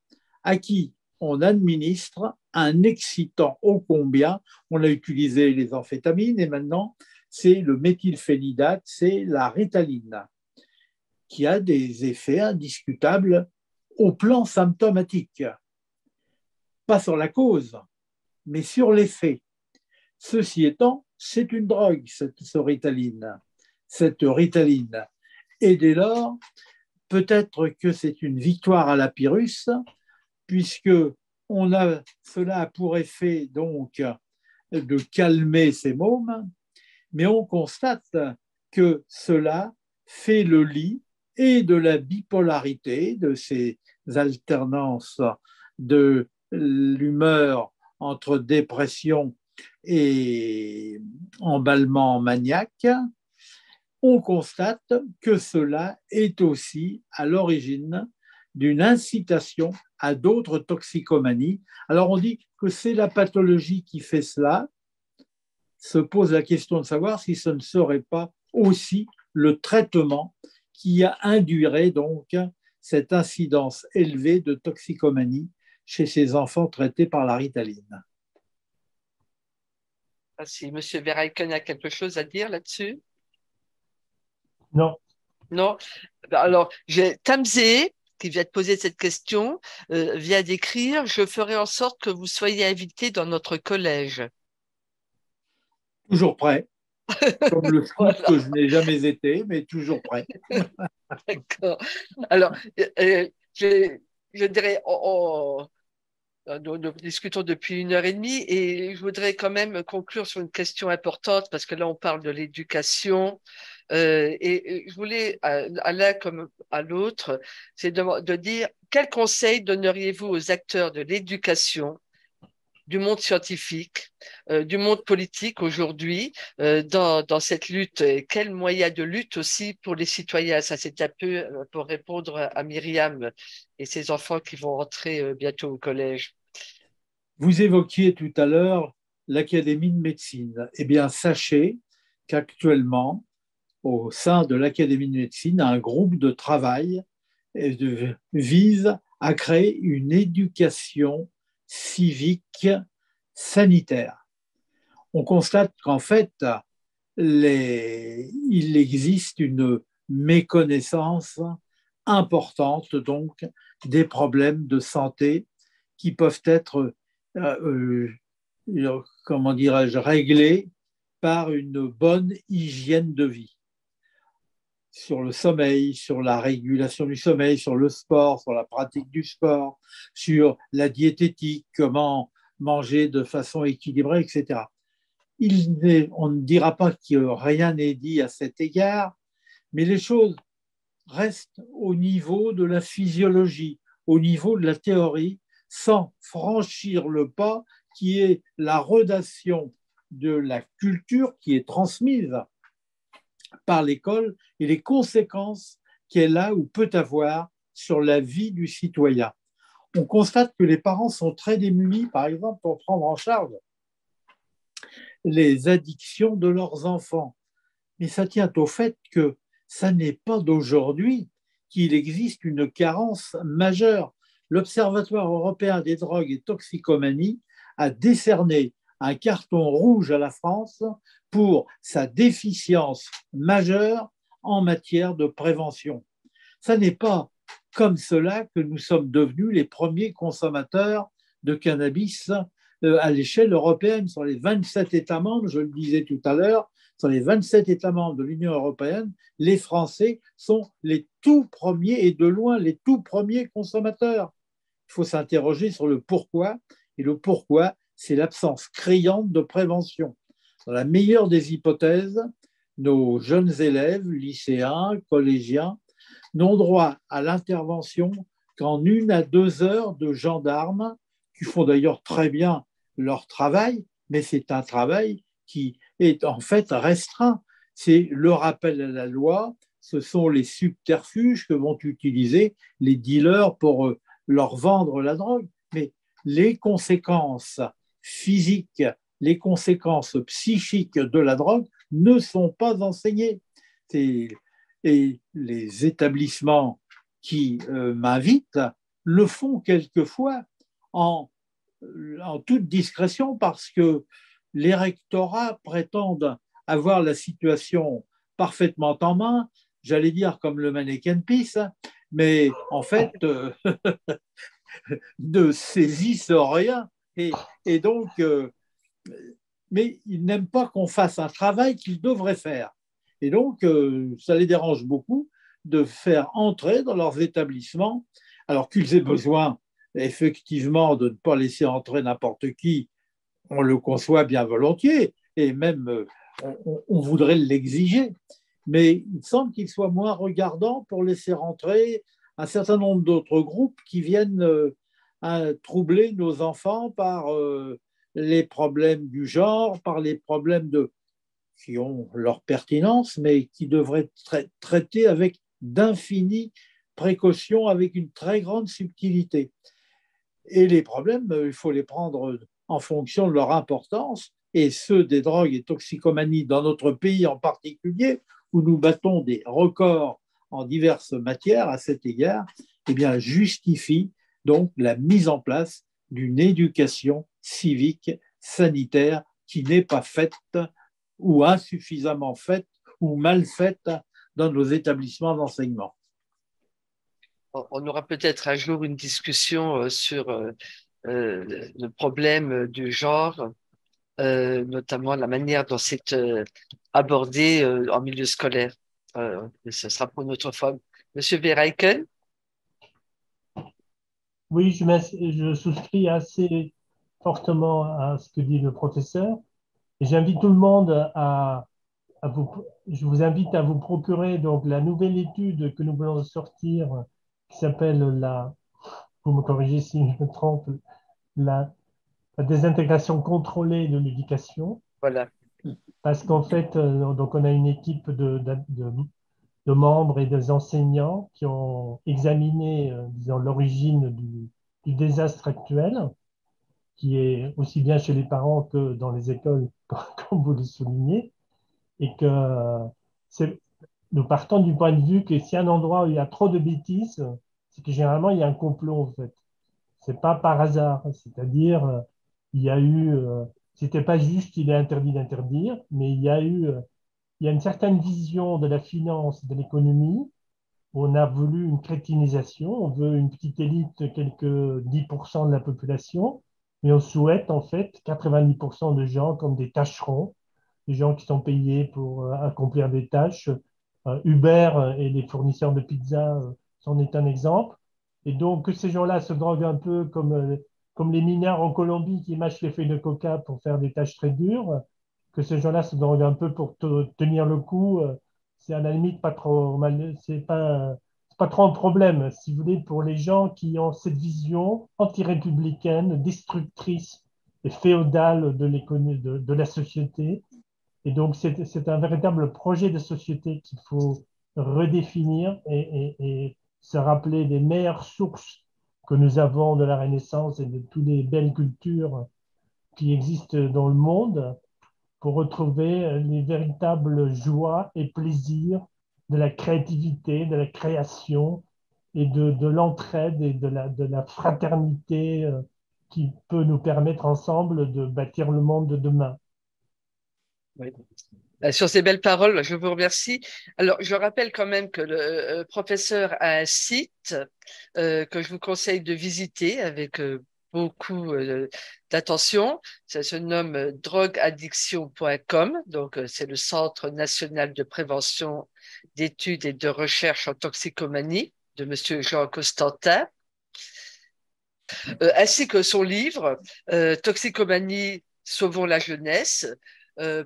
à qui on administre un excitant ô combien. On a utilisé les amphétamines et maintenant, c'est le méthylphénidate, c'est la ritaline, qui a des effets indiscutables au plan symptomatique. Pas sur la cause, mais sur l'effet. Ceci étant, c'est une drogue, cette ritaline. Et dès lors, peut-être que c'est une victoire à la Pyrrhus, puisque cela a pour effet donc de calmer ces mômes, mais on constate que cela fait le lit et de la bipolarité, de ces alternances de l'humeur entre dépression et emballement maniaque. On constate que cela est aussi à l'origine d'une incitation à d'autres toxicomanies. Alors on dit que c'est la pathologie qui fait cela. Se pose la question de savoir si ce ne serait pas aussi le traitement qui induirait donc cette incidence élevée de toxicomanie chez ces enfants traités par la ritaline. Si M. Verheiken a quelque chose à dire là-dessus? Non. Non. Alors, j'ai Tamzé qui vient de poser cette question, vient d'écrire: je ferai en sorte que vous soyez invité dans notre collège. Toujours prêt, comme le scout Voilà. que je n'ai jamais été, mais toujours prêt. D'accord. Alors, je dirais, nous discutons depuis 1 heure et demie et je voudrais quand même conclure sur une question importante parce que là, on parle de l'éducation. Et je voulais, à l'un comme à l'autre, c'est de dire quels conseils donneriez-vous aux acteurs de l'éducation, du monde scientifique, du monde politique aujourd'hui, dans cette lutte, et quels moyens de lutte aussi pour les citoyens? Ça, c'est un peu pour répondre à Myriam et ses enfants qui vont entrer bientôt au collège. Vous évoquiez tout à l'heure l'Académie de médecine. Eh bien, sachez qu'actuellement, au sein de l'Académie de médecine, un groupe de travail vise à créer une éducation civique sanitaire. On constate qu'en fait, il existe une méconnaissance importante donc des problèmes de santé qui peuvent être comment dirais-je, réglés par une bonne hygiène de vie. Sur le sommeil, sur la régulation du sommeil, sur le sport, sur la pratique du sport, sur la diététique, comment manger de façon équilibrée, etc. On ne dira pas que rien n'est dit à cet égard, mais les choses restent au niveau de la physiologie, au niveau de la théorie, sans franchir le pas qui est la redation de la culture qui est transmise par l'école et les conséquences qu'elle a ou peut avoir sur la vie du citoyen. On constate que les parents sont très démunis, par exemple, pour prendre en charge les addictions de leurs enfants. Mais ça tient au fait que ça n'est pas d'aujourd'hui qu'il existe une carence majeure. L'Observatoire européen des drogues et toxicomanie a décerné un carton rouge à la France pour sa déficience majeure en matière de prévention. Ce n'est pas comme cela que nous sommes devenus les premiers consommateurs de cannabis à l'échelle européenne, sur les 27 États membres, je le disais tout à l'heure, sur les 27 États membres de l'Union européenne, les Français sont les tout premiers et de loin les tout premiers consommateurs. Il faut s'interroger sur le pourquoi, et le pourquoi, c'est l'absence criante de prévention. Dans la meilleure des hypothèses, nos jeunes élèves, lycéens, collégiens, n'ont droit à l'intervention qu'en 1 à 2 heures de gendarmes, qui font d'ailleurs très bien leur travail, mais c'est un travail qui est en fait restreint. C'est le rappel à la loi, ce sont les subterfuges que vont utiliser les dealers pour leur vendre la drogue. Mais les conséquences physiques, les conséquences psychiques de la drogue ne sont pas enseignées. Et les établissements qui m'invitent le font quelquefois en toute discrétion parce que les rectorats prétendent avoir la situation parfaitement en main, j'allais dire comme le mannequin Peace, mais en fait ne saisissent rien. Et donc, mais ils n'aiment pas qu'on fasse un travail qu'ils devraient faire. Et donc, ça les dérange beaucoup de faire entrer dans leurs établissements, alors qu'ils aient besoin effectivement de ne pas laisser entrer n'importe qui, on le conçoit bien volontiers, et même on voudrait l'exiger. Mais il semble qu'il soit moins regardant pour laisser rentrer un certain nombre d'autres groupes qui viennent troubler nos enfants par les problèmes du genre, par les problèmes qui ont leur pertinence, mais qui devraient être traités avec d'infinies précautions, avec une très grande subtilité. Et les problèmes, il faut les prendre en fonction de leur importance, et ceux des drogues et toxicomanies dans notre pays en particulier, où nous battons des records en diverses matières à cet égard, eh bien, justifient donc la mise en place d'une éducation civique, sanitaire, qui n'est pas faite ou insuffisamment faite ou mal faite dans nos établissements d'enseignement. On aura peut-être un jour une discussion sur le problème du genre, notamment la manière dont c'est abordé en milieu scolaire. Ce sera pour notre fois. Monsieur Verheiken? Oui, je souscris assez fortement à ce que dit le professeur. Et j'invite tout le monde je vous invite à vous procurer donc la nouvelle étude que nous venons de sortir, qui s'appelle vous me corrigez si je me trompe, la, la désintégration contrôlée de l'éducation. Voilà. Parce qu'en fait, donc on a une équipe de membres et des enseignants qui ont examiné, disons, l'origine du désastre actuel, qui est aussi bien chez les parents que dans les écoles, comme vous le soulignez, et que nous partons du point de vue que si un endroit où il y a trop de bêtises, c'est que généralement il y a un complot en fait. C'est pas par hasard, c'est-à-dire il y a eu, c'était pas juste il est interdit d'interdire, mais il y a une certaine vision de la finance, de l'économie. On a voulu une crétinisation, on veut une petite élite, quelques 10% de la population, mais on souhaite en fait 90% de gens comme des tâcherons, des gens qui sont payés pour accomplir des tâches. Uber et les fournisseurs de pizza c'en est un exemple. Et donc que ces gens-là se droguent un peu comme les mineurs en Colombie qui mâchent les feuilles de coca pour faire des tâches très dures, que ces gens-là se droguent un peu pour tenir le coup. C'est à la limite pas trop mal, c'est pas trop un problème, si vous voulez, pour les gens qui ont cette vision anti-républicaine, destructrice et féodale de la société. Et donc, c'est un véritable projet de société qu'il faut redéfinir et se rappeler des meilleures sources que nous avons de la Renaissance et de toutes les belles cultures qui existent dans le monde pour retrouver les véritables joies et plaisirs de la créativité, de la création et de l'entraide et de la fraternité qui peut nous permettre ensemble de bâtir le monde de demain. Oui. Sur ces belles paroles, je vous remercie. Alors, je rappelle quand même que le professeur a un site que je vous conseille de visiter avec beaucoup d'attention. Ça se nomme drogueaddiction.com. Donc, c'est le Centre national de prévention, d'études et de recherche en toxicomanie de Monsieur Jean Constantin, ainsi que son livre Toxicomanie, sauvons la jeunesse.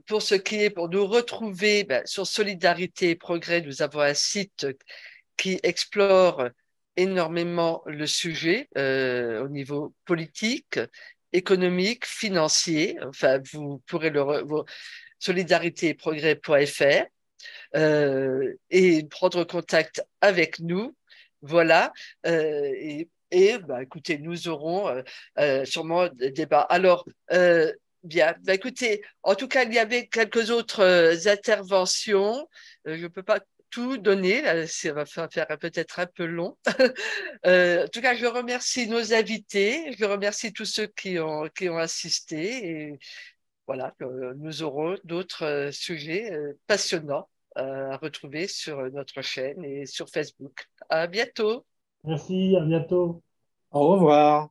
Pour ce qui est, pour nous retrouver ben, sur Solidarité et Progrès, nous avons un site qui explore énormément le sujet au niveau politique, économique, financier. Enfin, vous pourrez solidaritéetprogrès.fr et prendre contact avec nous. Voilà. Bah, écoutez, nous aurons sûrement des débats. Alors, bien, bah, écoutez, en tout cas, il y avait quelques autres interventions. Je ne peux pas tout donner, là, ça va faire peut-être un peu long. En tout cas, je remercie nos invités, je remercie tous ceux qui ont assisté et voilà, nous aurons d'autres sujets passionnants à retrouver sur notre chaîne et sur Facebook. À bientôt. Merci, à bientôt. Au revoir.